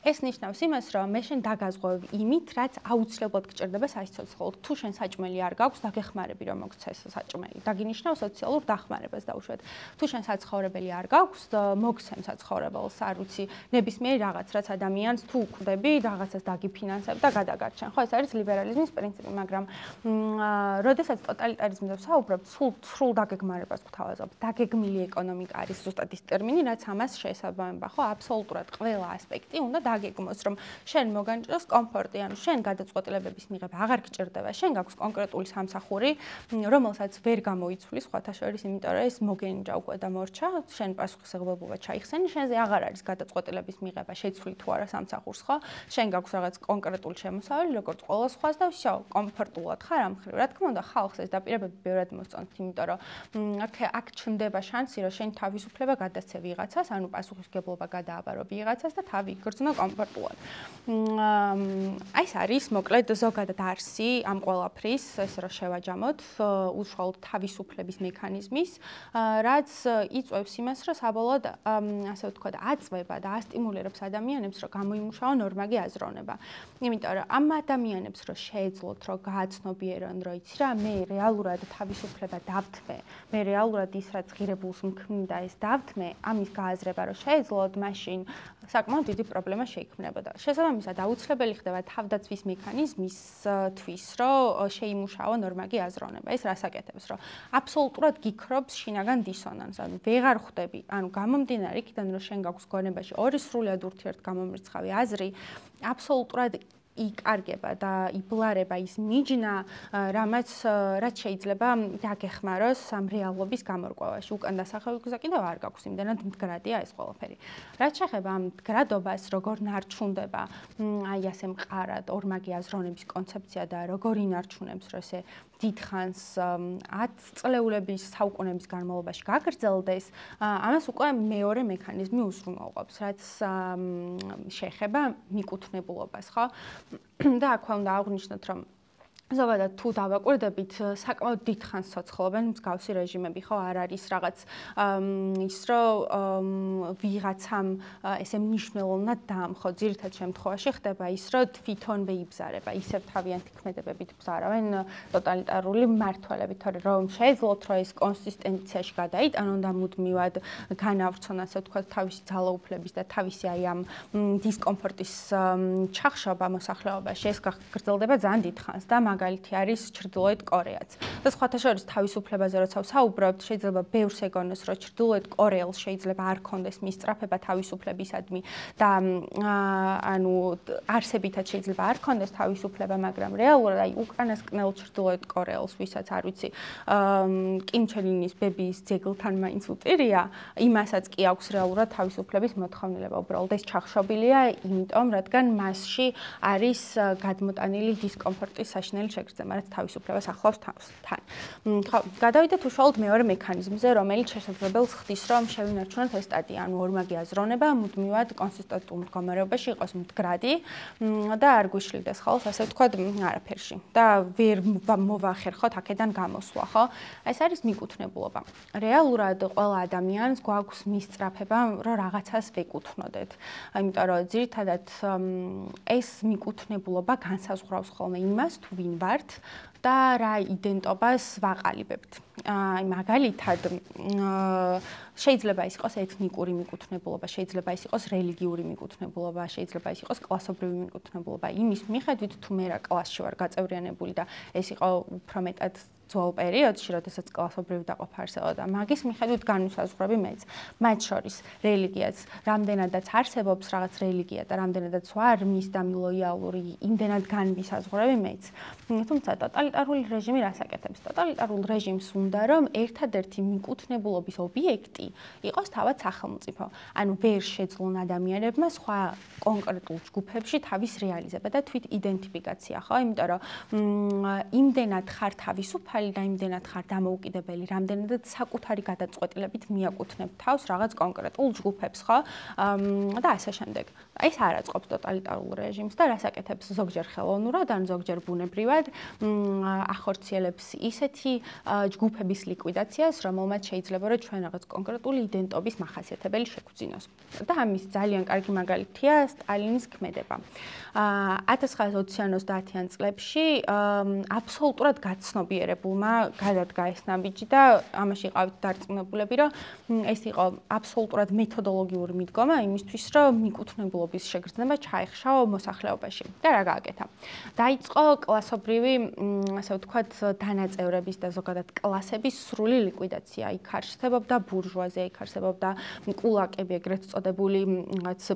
ეს ნიშნავს იმას, რომ მე შენ დაგაზღვევ იმით, რაც აუცილებლად გჭირდება საიცოცხლოდ. თუ შენ საჭმელი არ გაქვს, დაგეხმარები რომ მოგცეს საჭმელი. დაგინიშნავ სოციალურ დახმარებას დაუშვათ. თუ შენ საცხოვრებელი არ გაქვს, მოგცემ საცხოვრებელს, არ ვიცი, ნებისმიერ რაღაც, რაც ადამიანს თუ უკვდები, რაღაცას დაგიფინანსებ და გადაგარჩენ. ხო, ეს არის ლიბერალიზმის პრინციპი, მაგრამ როდესაც ტოტალიტარიზმზე ვსაუბრობთ, სრულ დაგეგმარებას გვთავაზობთ. დაგეგმილი ეკონომიკა არის ზუსტად ის ტერმინი, რაც ამას შეესაბამება, ხო? აბსოლუტურად ყველა ასპექტი უნდა დაგეგმოს, რომ შენ მოგანჭროს კომფორტი, ანუ შენ გადაწყვეტილებების მიღება აღარ გჭირდება. შენ გაქვს კონკრეტული სამსახური, რომელსაც ვერ გამოიცვლის, სხვათა შორის, იმიტომ რომ ეს მოგენიჭა უკვე და მორჩა, შენ პასუხისმგებლობა ჩაიხსენი, შენზე აღარ არის გადაწყვეტილების მიღება, შეცვლი თუ არა სამსახურს, ხო? შენ გაქვს რაღაც კონკრეტული შემოსავალი, როგორც ყველა სხვას და всё, კომფორტულად ხარ ამ მხრივ. რა თქმა უნდა, ხალხს ეს დაპირებები ბევრად მოსწონთ, იმიტომ რომ აქ ჩნდება შანსი, რომ შენ თავისუფლება გადასცე ვიღაცას, ანუ პასუხისმგებლობა გადააბარო ვიღაცას და თავი იგრძნო კომფორტულად. აი ეს არის მოკლედ ზოგადად არსი ამ ყველაფრის, ეს რომ შევაჯამოთ, უშუალოდ თავისუფლების მექანიზმის, რაც იწვევს იმას, რომ საბოლოოდ ასე ვთქვათ, აწვება და ასტიმულირებს ადამიანებს, რომ გამოიმუშაონ ნორმაგი აზროვნება. იმიტომ რომ ამ ადამიანებს რომ შეეძლოთ, რომ გააცნობიერონ, რომ იცი რა, მე რეალურად თავისუფლება დავთმე, მე რეალურად ის რაც ღირებულს მქმნიდა ეს დავთმე, ამის გააზრება რომ შეეძლოთ, მაშინ საკმაოდ დიდი პრობლემა შეიქმნებოდა. შესაბამისად, აუცილებელი ხდება თავდაცვის მექანიზმისთვის, რომ შეიმუშაო ნორმაგი აზროვნება. ეს რას აკეთებს, რომ აბსოლუტურად გიქრობს შინაგან დისონანსს, ანუ ვეღარ ხვდები, ანუ გამომდინარე იქიდან, რომ შენ გაქვს გონებაში ორი სრულად ურთიერთგამომრიცხავი აზრი, აბსოლუტურად იკარგება და იბლარება ის მიჯნა, რაც შეიძლება დაგეხმაროს ამ რეალობის გამორკვევაში. უკან დასახევი გზა კიდევ არ გაქვს, იმდენად მდგრადია ეს ყველაფერი. რაც შეეხება ამ მდგრადობას, როგორ ნარჩუნდება აი ასე მყარად ორმაგი აზროვნების კონცეფცია და როგორ ინარჩუნებს, რომ ესე დიდხანს 10 წლეულების საუკუნეების განმავლობაში გაგრძელდეს, ამას უკვე მეორე მექანიზმი უზრუნველყოფს, რაც შეეხება მიკუთვნებულობას, ხო? და აქვე უნდა აღვნიშნოთ, რომ ზოგადად თუ დავაკვირდებით, საკმაოდ დიდხანს ცოცხლობენ მსგავსი რეჟიმები, ხო, არ არის რაღაც ის რომ ვიღაცამ ესე მნიშვნელოვნად დაამხო, ძირითად შემთხვევაში ხდება ის, რომ თვითონვე იბზარება, ისევ თავიანთი ქმედებებით ბზარავენ ტოტალიტარული მმართველები, თორე რომ შეეძლოთ, რომ ეს კონსისტენციაში გადაიტანონ და მუდმივად განავრცონ, ასე ვთქვათ, თავისი ძალაუფლების და თავისი აი ამ დისკომფორტის ჩახშობა მოსახლეობაში, ეს გრძელდება ძალიან დიდხანს და მაგალითი არის ჩრდილოეთ კორეაც. და სხვათა შორის თავისუფლებაზე როცა ვსაუბრობთ, შეიძლება ბევრს ეგონოს, რომ ჩრდილოეთ კორეელს შეიძლება არ ქონდეს მისწრაფება თავისუფლებისადმი და ანუ არსებითად შეიძლება არ ქონდეს თავისუფლება, მაგრამ რეალურად აი უკანასკნელ ჩრდილოეთ კორეელს, ვისაც არ ვიცი, კიმ ჩენ ინის ბებიის ძეგლთან მაინც უპირია, იმასაც კი აქვს რეალურად თავისუფლების მოთხოვნილება. უბრალოდ ეს ჩახშობილია, იმიტომ რადგან მასში არის გადმოტანილი დისკომფორტის საშინელი შეგრძნება, რაც თავისუფლებას ახლავს თან. ხო, გადავიდეთ უშუალოდ მეორე მექანიზმზე, რომელიც შესაძლებელს ხდის, რომ შევინარჩუნოთ ეს სტატია, ანუ ორმაგი აზროვნება მუდმივად კონსისტენტურ მდგომარეობაში იყოს მდგრადი და არ გვიშლიდეს ხოლოს, ასე ვთქვათ, არაფერში და ვერ მოვახერხოთ აქედან გამოსვლა, ხო? ეს არის მიკუთვნებულობა. რეალურად ყველა ადამიანს გვაქვს მისწრაფება, რომ რაღაცას ვეკუთვნოდეთ. იმიტომ რომ ძირითადად ეს მიკუთვნებულობა განსაზღვრავს ხოლმე იმას, თუ ვინ ვართ და რა იდენტობას ვაყალიბებთ. აი მაგალითად შეიძლება ის იყოს ეთნიკური მიკუთვნებულობა, შეიძლება ის იყოს რელიგიური მიკუთვნებულობა, შეიძლება ის იყოს კლასობრივი მიკუთვნებულობა. იმის მიხედვით თუ მე რა კლასში ვარ გაწევრიანებული და ეს იყო უფრო მეტად ძველ პერიოდში, როდესაც კლასობრივი დაყოფა არსებობდა, მაგის მიხედვით განვისაზღვრები მეც. მათ შორის რელიგიაც, რამდენადაც არსებობს რაღაც რელიგია და რამდენადაც ვარ მის და ლოიალური, იმდენად განვისაზღვრები მეც. თუმცა ტოტალიტარული რეჟიმი რას აკეთებს? ტოტალიტარულ რეჟიმს უნდა რომ ერთადერთი მიკუთვნებულობის ობიექტი იყოს თავად სახელმწიფო. ანუ ვერ შეძლონ ადამიანებმა სხვა კონკრეტულ ჯგუფებში თავის რეალიზება და თვით იდენტიფიკაცია, ხო? იმიტომ რომ იმდენად ხარ თავისუფალი და იმდენად ხარ დამოუკიდებელი, რამდენადაც საკუთარი გადაწყვეტილებით მიაკუთვნებ თავს რაღაც კონკრეტულ ჯგუფებს, ხო? და ასე შემდეგ. ეს არ აწყობს ტოტალიტარულ რეჟიმს და რას აკეთებს ზოგჯერ ხელოვნურად, ან ზოგჯერ ბუნებრივად ახორციელებს ისეთი ჯგუფების ლიკვიდაციას, რომელმაც შეიძლება რომ ჩვენ რაღაც კონკრეტული იდენტობის მახასიათებელი შეგვძინოს. და ამის ძალიან კარგი მაგალითია სტალინის ქმედება. 1920-30-იან წლებში აბსოლუტურად გაცნობიერებულმა გადადგა ეს ნაბიჯი და ამაში იყავით დარწმუნებულები, რომ ეს იყო აბსოლუტურად მეთოდოლოგიური მიდგომა იმისთვის, რომ მიკუთვნებულობის შეგრძნება ჩაეხშაო მოსახლეობაში. და რა გააკეთა? დაიწყო კლასობრივი, ასე ვთქვათ, დანაწევრების და ზოგადად კლასების სრული ლიკვიდაცია. იქ არსებობდა ბურჟუაზია, იქ არსებობდა კულაკები, ეგრეთ წოდებული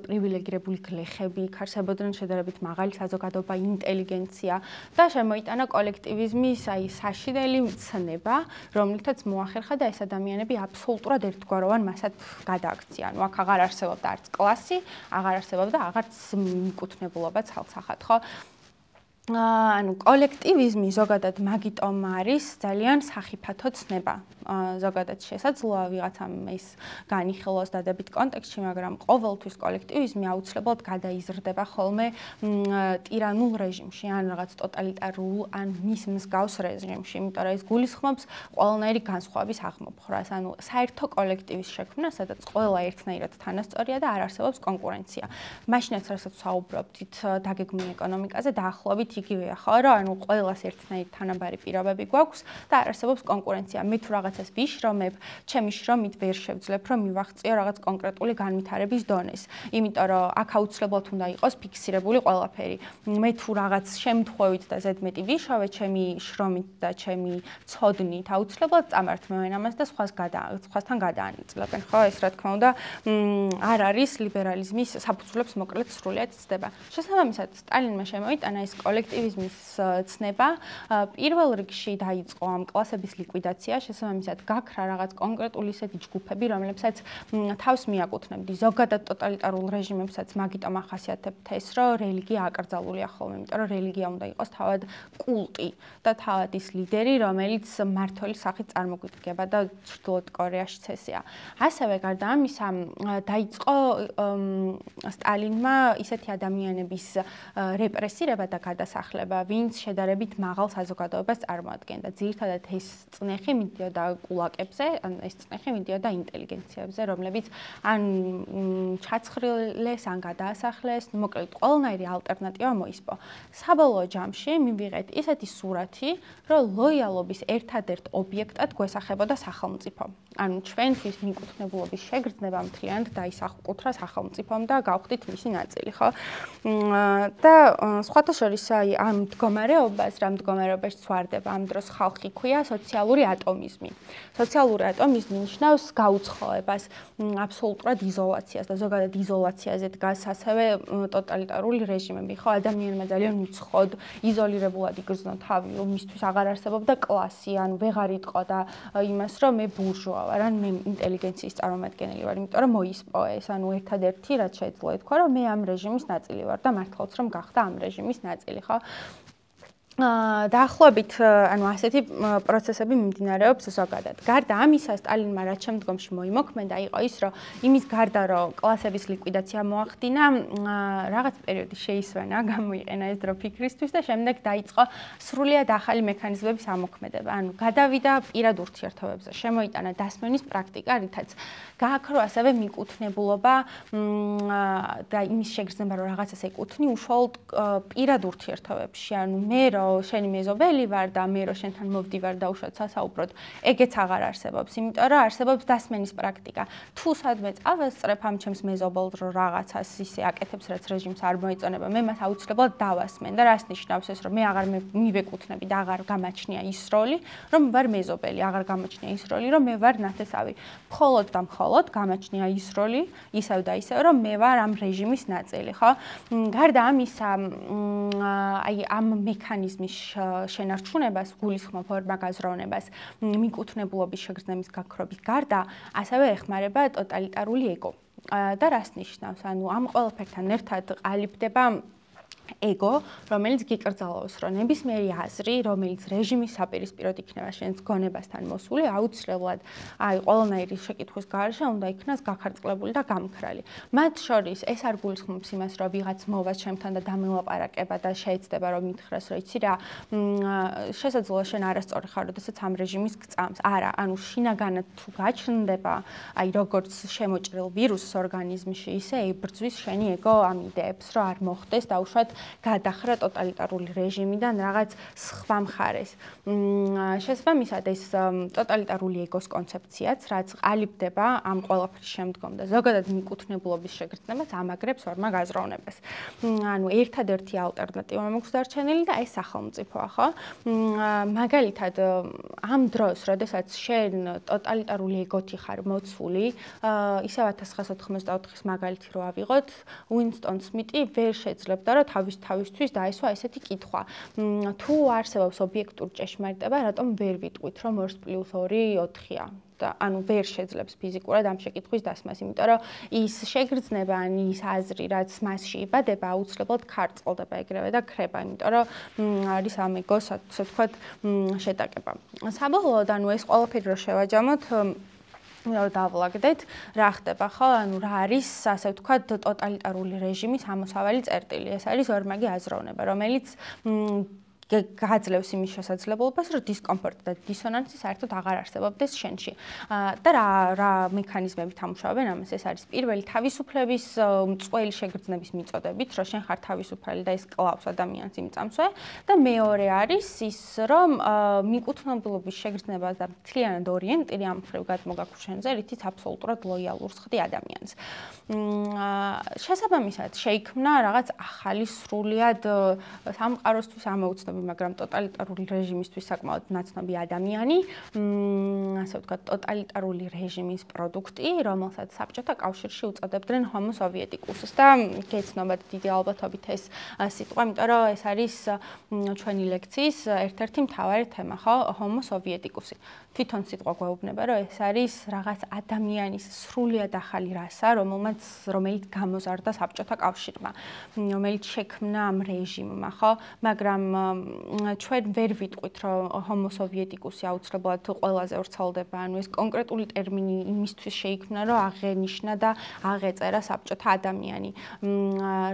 პრივილეგირებული გლეხები, იქ არსებობდნენ შედარებით მაღალი საზოგადოება, ინტელიგენცია და შემოიტანა კოლექტივიზმის აი საშინელი ცნება, რომლითაც მოახერხა და ეს ადამიანები აბსოლუტურად ერთგვაროვან მასად გადააქცია. ანუ აქ აღარ არსებობდა არც კლასი, აღარ არსებობდა აღარც მიკუთვნებულობა ცალსახად, ხო? ანუ კოლექტივიზმი ზოგადად მაგიტომ არის ძალიან სახიფათო ცნება. ზოგადად შესაძლოა ვიღაცამ ეს განიხილოს დადებით კონტექსტში, მაგრამ ყოველთვის კოლექტივიზმი აუცილებლად გადაიზრდება ხოლმე ტირანულ რეჟიმში, ან რაღაც ტოტალიტარულ, ან მის მსგავს რეჟიმში, იმიტომ რომ ეს გულისხმობს ყველანაირი განსხვავების აღმოფხვრას, ანუ საერთო კოლექტივის შექმნა, სადაც ყველა ერთნაირად თანასწორია და არ არსებობს კონკურენცია. მაშინაც რასაც ვსაუბრობთ დაგეგმილ ეკონომიკაზე, დაახლოებით იგივეა, ხო, რომ ანუ ყველას ერთნაირი თანაბარი პირობები გვაქვს და არ არსებობს კონკურენცია. მე თუ რაღაცას ვიშრომებ, ჩემი შრომით ვერ შევძლებ, რომ მივაღწიო რაღაც კონკრეტული განვითარების დონეს. იმიტომ რომ აქ აუცილებლად უნდა იყოს ფიქსირებული ყველაფერი. მე თუ რაღაც შემთხვევით და ზედმეტი ვიშოვე ჩემი შრომით და ჩემი ცოდნით, აუცილებლად წამართმევენ ამას და სხვასთან გადაანაწილებენ, ხო? ეს რა თქმა უნდა არ არის ლიბერალიზმის საფუძვლებს მოკლედ სრულიად ცდება. შესაბამისად, სტალინმა შემოიტანა ეს კოლექტივიზმის ცნება, პირველ რიგში დაიწყო ამ კლასების ლიკვიდაცია, შესაბამისად გაქრა რაღაც კონკრეტული ისეთი ჯგუფები, რომლებსაც თავს მიაკუთვნებდი. ზოგადად ტოტალიტარულ რეჟიმებსაც მაგიტომ ახასიათებთ ეს, რომ რელიგია აკრძალულია ხოლმე, იმიტომ რომ რელიგია უნდა იყოს თავად კულტი და თავად ის ლიდერი, რომელიც მმართველის სახით წარმოგვიდგება და ჩრდილოეთ კორეაშიც ესეა. ასევე გარდა ამისა, დაიწყო სტალინმა ისეთი ადამიანების რეპრესირება და გადასახადი, დასახლება, ვინც შედარებით მაღალ საზოგადოებას წარმოადგენდა. ძირითადად ეს წნეხი მიდიოდა კულაკებზე, ან ეს წნეხი მიდიოდა ინტელიგენციებზე, რომლებიც ან ჩაცხრილეს, ან გადაასახლეს, მოკლედ ყველანაირი ალტერნატივა მოისპო. საბოლოო ჯამში მივიღეთ ისეთი სურათი, რომ ლოიალობის ერთადერთ ობიექტად გვესახებოდა სახელმწიფო. ანუ ჩვენთვის მიკუთვნებულობის შეგრძნება მთლიანად დაისახკუთრა სახელმწიფომ და გავხდით მისი ნაწილი, ხო? და სხვათა შორის ამ მდგომარეობას, რა მდგომარეობაში ვარდება ამ დროს ხალხი ქვია სოციალური ატომიზმი. სოციალური ატომიზმი ნიშნავს გაუცხოებას, აბსოლუტურად იზოლაციას და ზოგადად იზოლაციაზე დგას ასევე ტოტალიტარული რეჟიმები, ხო? ადამიანმა ძალიან უცხოდ, იზოლირებულად იგრძნო თავი, მისთვის აღარ არსებობდა კლასი, ან ვეღარ იტყოდა იმას, რომ მე ბურჟუა ვარ, ან მე ინტელიგენციის წარმომადგენელი ვარ, იმიტომ რომ მოისპო ეს, ანუ ერთადერთი რაც შეიძლება ითქვა, რომ მე ამ რეჟიმის ნაწილი ვარ და მართლაც რომ გახდა ამ რეჟიმის ნაწილი, ხო? დაახლოებით, ანუ ასეთი პროცესები მიმდინარეობს ზოგადად. გარდა ამისა, სტალინმა რაც შემდგომში მოიმოქმედა, იყო ის, რომ იმის გარდა, რომ კლასების ლიკვიდაცია მოახდინა, რაღაც პერიოდი შეისვენა, გამოიყენა ეს დრო ფიქრისთვის და შემდეგ დაიწყო სრულიად ახალი მექანიზმების ამოქმედება. ანუ გადავიდა პირად ურთიერთობებზე, შემოიტანა დასმენის პრაქტიკა, რითაც გააქრო ასევე მიკუთვნებულობა და იმის შეგრძნება, რომ რაღაცას ეკუთვნი უშუალოდ პირად ურთიერთობებში. ანუ მე შენი მეზობელი ვარ და მე რო შენთან მოვდივარ და უშუალოდ სასაუბროდ, ეგეც აღარ არსებობს, იმიტომ რომ არსებობს დასმენის პრაქტიკა. თუ სადმე წავასწრებ ამ ჩემს მეზობელს, რომ რაღაცას ისე აკეთებს, რაც რეჟიმს არ მოეწონება, მე მას აუცილებლად დავასმენ და რას ნიშნავს ეს, რომ მე აღარ მივეკუთვნები და აღარ გამაჩნია ის როლი, რომ ვარ მეზობელი, აღარ გამაჩნია ის როლი, რომ მე ვარ ნათესავი. მხოლოდ და მხოლოდ გამაჩნია ის როლი, ისევ და ისევ, რომ მე ვარ ამ რეჟიმის ნაწილი, ხო? გარდა ამისა, აი ამ მექანიზმის შენარჩუნებას, გულისხმობ ორმაგაზროვნებას, მიკუთვნებულობის შეგრძნების გაქრობის გარდა, ასევე ეხმარება ტოტალიტარული ეგო. და რას ნიშნავს? ანუ ამ ყველაფერთან ერთად ყალიბდება ego, რომელიც გიკრძალავს, რომ ნებისმიერი აზრი, რომელიც რეჟიმის საპირისპიროდ იქნება შენს გონებასთან მოსული, აუცილებლად აი ყველანაირი შეკითხვის გარეშე უნდა იქნას გაქარწყლებული და გამქრალი. მათ შორის ეს არ გულისხმობს იმას, რომ ვიღაც მოვა ჩემთან და დამელაპარაკება და შეეცდება რომ მითხრას, რომ იცი რა, შესაძლოა შენ არასწორი ხარ, როდესაც ამ რეჟიმის გწამს. არა, ანუ შინაგანად თუ გაჩნდება, აი როგორც შემოჭრილ ვირუსს ორგანიზმში, ისე იბრძვის შენი ego ამ იდეებს, რომ არ მოხდეს დაუშვათ გადახრა ტოტალიტარული რეჟიმიდან რაღაც სხვა მხარეს. შესაბამისად ეს ტოტალიტარული ეგოს კონცეფციაც, რაც ყალიბდება ამ ყველაფრის შემდგომ და ზოგადად მიკუთვნებულობის შეგრძნებას ამაგრებს ორმაგაზროვნებას. ანუ ერთადერთი ალტერნატივა მაქვს დარჩენილი და ეს სახელმწიფოა, ხო? მაგალითად, ამ დროს, როდესაც შენ ტოტალიტარული ეგოთი ხარ მოცული, ისევ 1984-ის მაგალითი რო ავიღოთ, უინსტონ სმიტი ვერ შეძლებდა, რომ თავისთვის დაესვა ესეთი კითხვა. თუ არსებობს ობიექტური ჭეშმარიტება, რატომ ვერ ვიტყვით, რომ 2+2 4-ია? და ანუ ვერ შეძლებს ფიზიკურად ამ შეკითხვის დასმას, იმიტომ რომ ის შეგრძნება, ან ის აზრი, რაც მასში იბადება, აუცილებლად ქარწყლდება ეგრევე და ქრება, იმიტომ რომ არის ამ ეგოს, ასე ვთქვათ, შეტაკება. საბოლოოდ, ანუ ეს ყველაფერი რო შევაჯამოთ, დავვლაგდეთ, რა ხდება, ხო? ანუ რა არის, ასე ვთქვათ, ტოტალიტარული რეჟიმის ამოსავალი წერტილი. ეს არის ორმაგი აზროვნება, რომელიც გააძლევს იმის შესაძლებლობას, რომ დისკომფორტი და დისონანსი საერთოდ აღარ არსებობდეს შენში. და რა მექანიზმები თამაშობენ ამას? ეს არის პირველი თავისუფლების მწველი შეგრძნების მიწოდებით, რომ შენ ხარ თავისუფალი და ეს კლავს ადამიანს იმ წამსვე და მეორე არის ის, რომ მიკუთვნებულობის შეგრძნება და მთლიანად ორიენტირი ამ მხრივ გადმოგაქვს შენზე, რითიც აბსოლუტურად ლოიალურს ხდი ადამიანს. შესაბამისად, შეიქმნა რაღაც ახალი სრულიად სამყაროსთვის ამოუცნობი, მაგრამ ტოტალიტარული რეჟიმისთვის საკმაოდ ნაცნობი ადამიანი, ასე ვთქვათ, ტოტალიტარული რეჟიმის პროდუქტი, რომელსაც საბჭოთა კავშირში უწოდებდნენ ჰომო სოვიეტიკუსს და გეცნობათ დიდი ალბათობით ეს სიტყვა, იმიტომ რომ ეს არის ჩვენი ლექციის ერთ-ერთი მთავარი თემა, ხო, ჰომო სოვიეტიკუსი. თვითონ სიტყვა გვეუბნება, რომ ეს არის რაღაც ადამიანის სრულიად ახალი რასა, რომელიც გამოზარდა საბჭოთა კავშირმა, რომელიც შექმნა ამ რეჟიმმა, ხო, მაგრამ ჩვენ ვერ ვიტყვით, რომ ჰომო სოვიეტიკუსი აუცილებლად ყველაზე ვრცელდება, ანუ ეს კონკრეტული ტერმინი იმისთვის შეიქმნა, რომ აღენიშნა და აღეწერა საბჭოთა ადამიანი.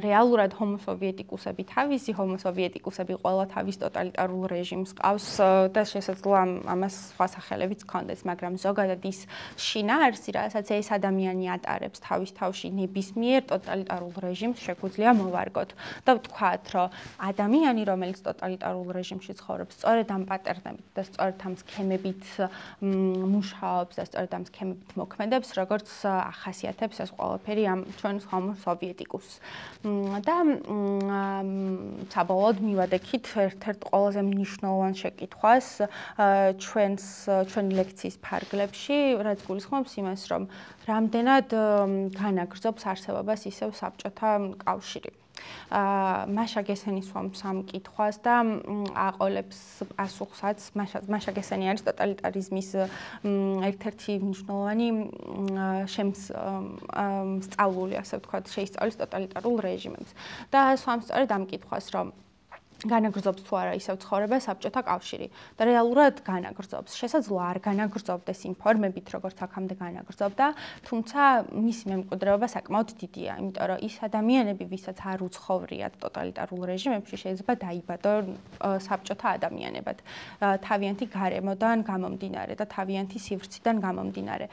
რეალურად ჰომო სოვიეტიკუსები თავისი ჰომო სოვიეტიკუსები ყველა თავის ტოტალიტარულ რეჟიმს ყავს და შესაძლოა ამას სხვა სახელებიც ჰქონდეს, მაგრამ ზოგადად ის შინაარსი, რასაც ეს ადამიანი ატარებს თავის თავში ნებისმიერ ტოტალიტარულ რეჟიმს შეგვიძლია მოვარგოთ და ვთქვათ, რომ ადამიანი, რომელიც ტოტალიტარულ რეჟიმში ცხოვრობს, სწორედ ამ პატერნებით და სწორედ ამ სქემებით მუშაობს და სწორედ ამ სქემებით მოქმედებს, როგორც ახასიათებს ეს ყველაფერი ამ ჩვენს ჰომო სოვიეტიკუსს. და საბოლოოდ მივადექით ერთ-ერთ ყველაზე მნიშვნელოვან შეკითხვას ჩვენი ლექციის ფარგლებში, რაც გულისხმობს იმას, რომ რამდენად განაგრძობს არსებობას ისევ საბჭოთა კავშირი. მაშა გესენი swamps ამ კითხვას და აყოლებს პასუხსაც. მაშა გესენი არის ტოტალიტარიზმის ერთ-ერთი მნიშვნელოვანი სწავლული, ასე ვთქვათ, შეისწავლის ტოტალიტარულ რეჟიმებს. და swamps სწორედ ამ კითხვას, რომ განაგრძობს თუ არა ისევ ცხოვრება საბჭოთა კავშირი და რეალურად განაგრძობს. შესაძლოა არ განაგრძობდეს იმ ფორმებით, როგორც აქამდე განაგრძობდა, თუმცა მისი მემკვიდრეობა საკმაოდ დიდია, იმიტომ რომ ის ადამიანები, ვისაც არ უცხოვრიათ ტოტალიტარულ რეჟიმებში, შეიძლება დაიბადონ საბჭოთა ადამიანებად, თავიანთი გარემოდან გამომდინარე და თავიანთი სივრციდან გამომდინარე.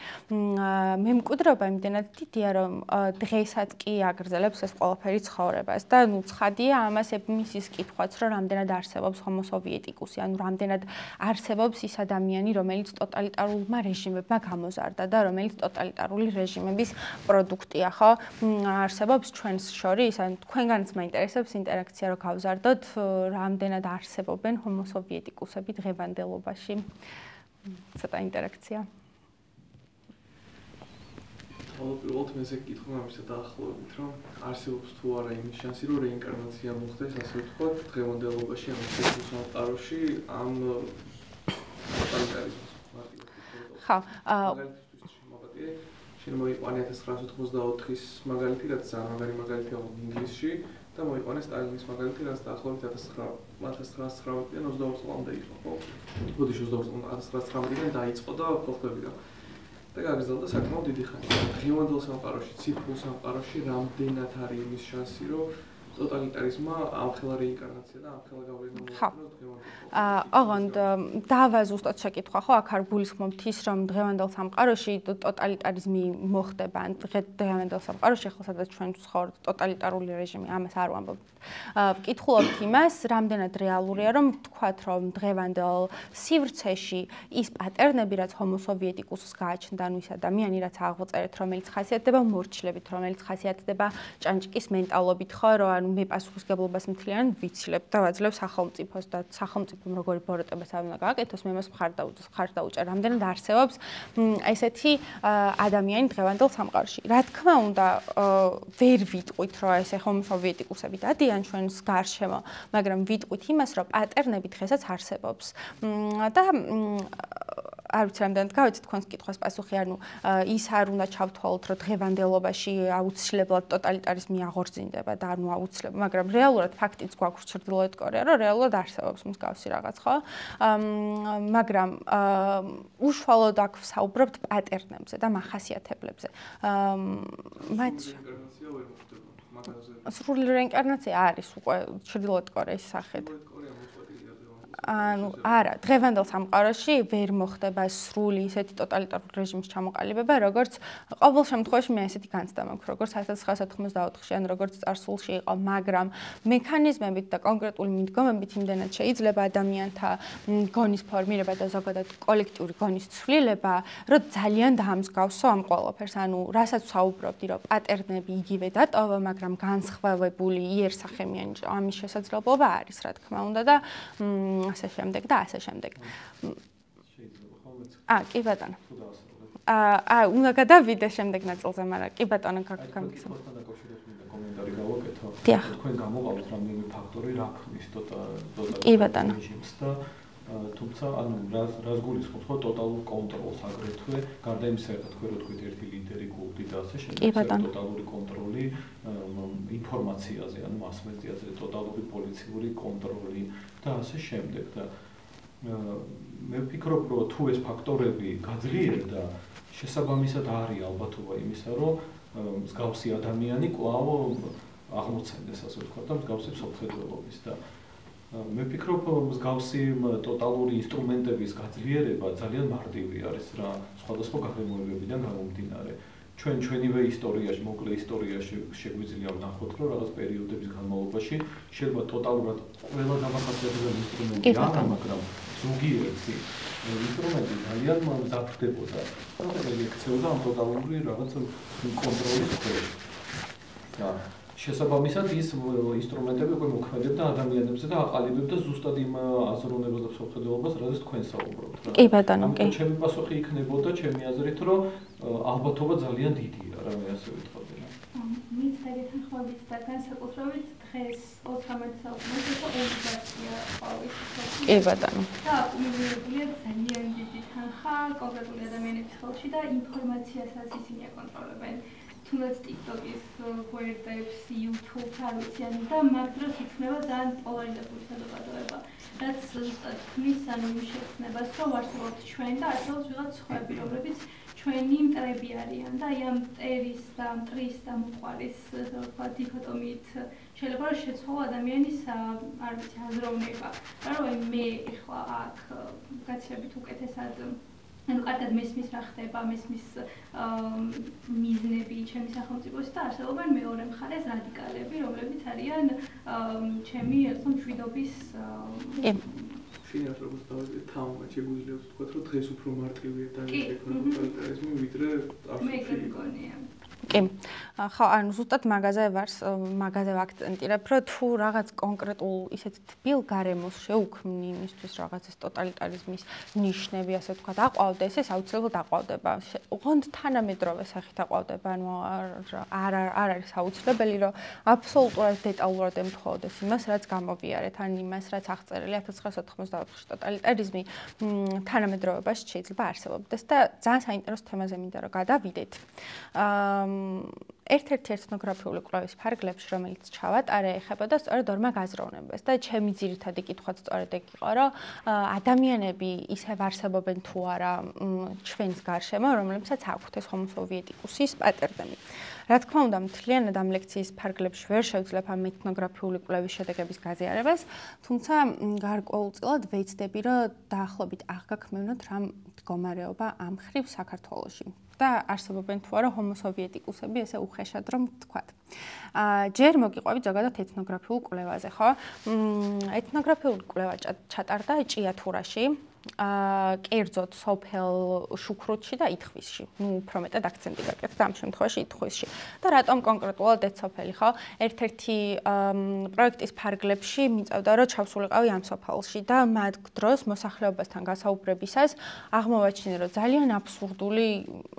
მემკვიდრეობა იმდენად დიდია, რომ დღესაც კი აგრძელებს ეს ყველაფერი ცხოვრებას და ცხადია ამას მისის კითხვაც, რომ რამდენად არსებობს ჰომო სოვიეტიკუსი, ანუ რამდენად არსებობს ის ადამიანი, რომელიც ტოტალიტარულმა რეჟიმებმა გამოზარდა და რომელიც ტოტალიტარული რეჟიმების პროდუქტია, ხო? არსებობს ჩვენს შორის, ან თქვენგანაც მაინტერესებს ინტერაქცია, რომ გავზარდოთ, რამდენად არსებობენ ჰომო სოვიეტიკუსები დღევანდელობაში. ცოტა ინტერაქცია. პირველად მე ზეკითხო ამისა დაახლოებით, რომ არსებობს თუ არა იმის შანსი, რომ რეინკარნაცია მოხდეს, ასე ვთქვათ, დღევანდელობაში, ამ სამყაროში, ამ ტოტალიტარიზმის მარტივად. ხო, შენ მოიყვანე 1994-ის მაგალითი, რაც ძალიან მაგარი მაგალითია ინგლისში და მოიყვანე სტალინის მაგალითი, რაც დაახლოებით 1919-დან 22 წლამდე იყო, ხო? ბოდიში 1919-დან დაიწყო და ფოხდებოდა. და გაგრძელდა საკმაოდ დიდი ხანი. დღევანდელ სამყაროში, ციფრულ სამყაროში რამდენად არის იმის შანსი, რომ ტოტალიტარიზმმა ამხელა რეინკარნაცია და ამხელა გავლენა მოახდინოს დღევანდელ. ოღონდ დავა ზუსტად შეკითხვა, ხო, აქ არ გულისხმობთ ის, რომ დღევანდელ სამყაროში ტოტალიტარიზმი მოხდება, ან დღევანდელ სამყაროში, ხო, სადაც ჩვენ ვცხოვრობთ, ტოტალიტარული რეჟიმი, ამას არ ვამბობთ. ვკითხულობთ იმას, რამდენად რეალურია, რომ ვთქვათ, რომ დღევანდელ სივრცეში ის პატერნები, რაც ჰომო სოვიეტიკუსს გააჩნდა, ანუ ის ადამიანი, რაც აღვწერეთ, რომელიც ხასიათდება მორჩილებით, რომელიც ხასიათდება ჭანჭკის მენტალობით, ხო, რომ ანუ მე პასუხისგებლობას მთლიანად ვიცილებ და ვაძლევ სახელმწიფოს და სახელმწიფომ როგორი ბოროტებას არ უნდა გააკეთოს, მე მას მხარ დაუჭერ. რამდენად არსებობს ესეთი ადამიანი დღევანდელ სამყაროში. რა თქმა უნდა, ვერ ვიტყვით, რომ ესე ჰომო სოვიეტიკუსები დადიან ჩვენს გარშემო, მაგრამ ვიტყვით იმას, რომ პატერნები დღესაც არსებობს. და არ ვიცი რამდენად გავიცით თქვენს კითხვას პასუხი, ანუ ის არ უნდა ჩავთვალოთ, რომ დღევანდელობაში აუცილებლად ტოტალიტარიზმი აღორძინდება და ანუ აუცილებლად, მაგრამ რეალურად ფაქტიც გვაქვს ჩრდილოეთ კორეა, რომ რეალურად არსებობს მსგავსი რაღაც, ხო? მაგრამ უშუალოდ აქ ვსაუბრობთ პატერნებზე და მახასიათებლებზე. სრული რეინკარნაცია არის უკვე ჩრდილოეთ კორეის სახით. ანუ არა, დღევანდელ სამყაროში ვერ მოხდება სრული ისეთი ტოტალიტარული რეჟიმის ჩამოყალიბება, როგორც ყოველ შემთხვევაში მე ესეთი განცდა მაქვს, როგორც 1994-ში, ან როგორც წარსულში იყო, მაგრამ მექანიზმებით და კონკრეტული მიდგომებით იმდენად შეიძლება ადამიანთა გონის ფორმირება და ზოგადად კოლექტიური გონის ცვლილება, რომ ძალიან დაამსგავსო ამ ყველაფერს, ანუ რასაც ვსაუბრობდი, რომ პატერნები იგივე დატოვა, მაგრამ განსხვავებული იერსახემიანი ამის შესაძლებლობა არის, რა თქმა უნდა და ასე შემდეგ და ასე შემდეგ. კი ბატონო. უნდა გადავიდე შემდეგ ნაწილზე, მაგრამ კი ბატონო, გამიგზავნა. კომენტარი გავაკეთო. დიახ. თქვენ გამოყავთ რამდენიმე ფაქტორი რა ქმნის კი ბატონო. რეჟიმს და თუმცა ანუ რას გულისხმობს ხო ტოტალურ კონტროლს აგრეთვე, გარდა იმისა, რომ თქვენ რო თქვით ერთი ლიდერი გულდი და ასე შემდეგ, ტოტალური კონტროლი ინფორმაციაზე, ანუ მასმედიაზე, ტოტალური პოლიციური კონტროლი და ასე შემდეგ და მე ვფიქრობ, რომ თუ ეს ფაქტორები გაძლიერდა, შესაბამისად არის ალბათობა იმისა, რომ მსგავსი ადამიანი კვლავ აღმოცენდეს, ასე ვთქვათ, და მსგავსი მსოფლმხედველობის და მე ვფიქრობ, მსგავსი ტოტალური ინსტრუმენტების გაძლიერება ძალიან მარტივი არის რა, სხვადასხვა გარემოებებიდან გამომდინარე. ჩვენივე ისტორიაში, მოკლე ისტორიაში შეგვიძლია ვნახოთ, რომ რაღაც პერიოდების განმავლობაში შეიძლება ტოტალურად ყველა დამახასიათებელი ინსტრუმენტი არა, მაგრამ ზოგიერთი ინსტრუმენტი ძალიან მზადდებოდა და ექცეოდა ამ ტოტალური რაღაც კონტროლის ქვეშ. და შესაბამისად ის ინსტრუმენტები უკვე მოქმედებდა ადამიანებზე და აყალიბებდა ზუსტად იმ აზროვნებას და მსოფლმხედველობას, რაზეც თქვენ საუბრობთ. კი ბატონო, კი. ჩემი პასუხი იქნებოდა ჩემი აზრით, რომ ალბათობა ძალიან დიდია, რა მე ასე ვიტყოდი. მიცდებით ახალით და განსაკუთრებით დღეს 14 საუკუნეში ემიგრაცია ყავის. კი ბატონო. და აკუმულირებულია ძალიან დიდი თანხა კონკრეტული ადამიანების ხელში და ინფორმაციასაც ისინი აკონტროლებენ. თუნდაც TikTok-ის გვერდებს, YouTube-ს არ ვიციან და მათ დროს იქნება ძალიან პოლარიზებული საზოგადოება. რაც ზუსტად ქმნის ანუ იმ შეგრძნებას, რომ არსებობს ჩვენ და არსებობს ვიღაც სხვები, რომლებიც ჩვენი მტრები არიან და აი ამ მტერის და მტრის და მოყვარის დიქოტომიით შეიძლება რომ შეცვალო ადამიანის არ ვიცი აზროვნება. რომ მე ეხლა აქ გაცილებით უკეთესად ანუ კარგად მესმის რა ხდება, მესმის მიზნები ჩემი სახელმწიფოსი და არსებობენ მეორე მხარეს რადიკალები, რომლებიც არიან ჩემი მშვიდობის შინაარს როგორც დავიწყეთ თამამად შეგვიძლია ვთქვათ, რომ დღეს უფრო მარტივია დაიწყება ტოტალიტარიზმი, ვიდრე მე კი. ხო, ანუ ზუსტად მაგაზე ვაქცენტირებ, რომ თუ რაღაც კონკრეტულ ისეთ თბილ გარემოს შეუქმნი იმისთვის რაღაც ეს ტოტალიტარიზმის ნიშნები, ასე ვთქვათ, აყვავდეს, ეს აუცილებლად აყვავდება. ოღონდ თანამედროვე სახით აყვავდება, ანუ არ არის აუცილებელი, რომ აბსოლუტურად დეტალურად ემთხოვდეს იმას, რაც გამოვიარეთ, ან იმას, რაც აღწერილი 1984-ში ტოტალიტარიზმი თანამედროვეობაში შეიძლება არსებობდეს და ძალიან საინტერესო თემაზე მინდა რომ გადავიდეთ. ერთ-ერთი ეთნოგრაფიული კვლევის ფარგლებში, რომელიც ჩავატარე, ეხებოდა სწორედ ორმა გაზროვნებას და ჩემი ძირითადი კითხვაც სწორედ ეგ იყო, რომ ადამიანები ისევ არსებობენ თუ არა ჩვენს გარშემო, რომლებსაც აქვთ ეს ჰომო სოვიეტიკუსის პატერნები. რა თქმა უნდა, მთლიანად ამ ლექციის ფარგლებში ვერ შევძლებ ამ ეთნოგრაფიული კვლევის შედეგების გაზიარებას, თუმცა გარკვეულწილად ვეცდები, რომ დაახლოებით აღგაქმნოთ რა მდგომარეობა ამ ხრივ საქართველოში. და არსებობენ თუ არა ჰომო სოვიეტიკუსები, ესე უხეშად რომ ვთქვათ. ჯერ მოგიყვებით ზოგადად ეთნოგრაფიულ კვლევაზე, ხო? ეთნოგრაფიული კვლევა ჩატარდა ჭიათურაში, კერძოდ სოფელ შუქრუთში და ითხვისში. უფრო მეტად აქცენტი გაკეთდა ამ შემთხვევაში ითხვისში. და რატომ კონკრეტულად ეს სოფელი, ხო? ერთ-ერთი პროექტის ფარგლებში მიწევდა, რომ ჩავსულიყავი ამ სოფელში და მათ დროს მოსახლეობასთან გასაუბრებისას აღმოვაჩინე, რომ ძალიან აბსურდული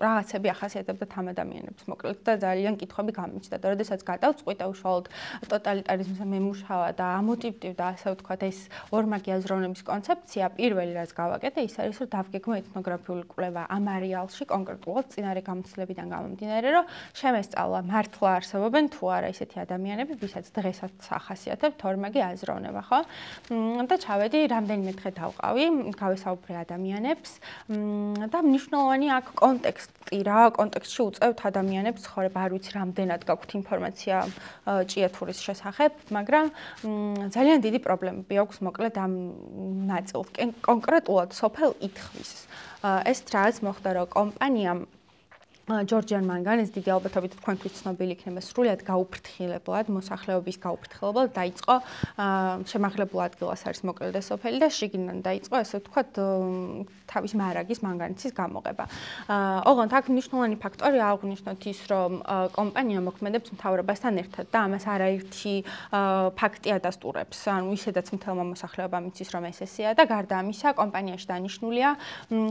რაღაცები ახასიათებდა ამ ადამიანებს, მოკლედ და ძალიან კითხვები გამიჩნდა. და როდესაც გადავწყვიტე და უშუალოდ ტოტალიტარიზმზე მემუშავა და ამოტივტივდა, ასე ვთქვათ, ეს ორმაგი აზროვნების კონცეფცია, პირველი რაც გავაკეთე, ის არის, რომ დავგეგმო ეთნოგრაფიული კვლევა ამ არეალში, კონკრეტულად წინარე გამოცდილებიდან გამომდინარე, რომ შემესწავლა მართლა არსებობენ თუ არა ისეთი ადამიანები, ვისაც დღესაც ახასიათებთ ორმაგი აზროვნება, ხო? და ჩავედი, რამდენიმე დღე დავყავი, გავესაუბრე ადამიანებს და მნიშვნელოვანი აქ კონტექსტი რა, კონტექსტში უწევთ ადამიანებს ცხოვრება, არ ვიცი, რამდენად გაქვთ ინფორმაცია ჭიათურის შესახებ, მაგრამ ძალიან დიდი პრობლემები აქვს მოკლედ ამ ნაწილს. კონკრეტულად სოფელ ითხვის. ეს რაღაც მოხდა, რომ კომპანიამ ჯორჯიან მანგანეს დიდი ალბათობით თქვენთვის ცნობილი იქნება სრულად გაუფრთხილებლად, მოსახლეობის გაუფრთხილებლად დაიწყო შემაღლებულ ადგილას არის მოკლედ ეს სოფელი და შიგნიდან დაიწყო, ესე ვთქვათ, თავის მარაგის მანგანისის გამოყება. ოღონდ აქ მნიშვნელოვანი ფაქტორი აღვნიშნოთ ის, რომ კომპანია მოქმედებს მთავრობასთან ერთად და ამას არაერთი ფაქტი ადასტურებს. ანუ ისედაც მთელმა მოსახლეობამ იცის, რომ ეს ესეა და გარდა ამისა, კომპანიაში დანიშნულია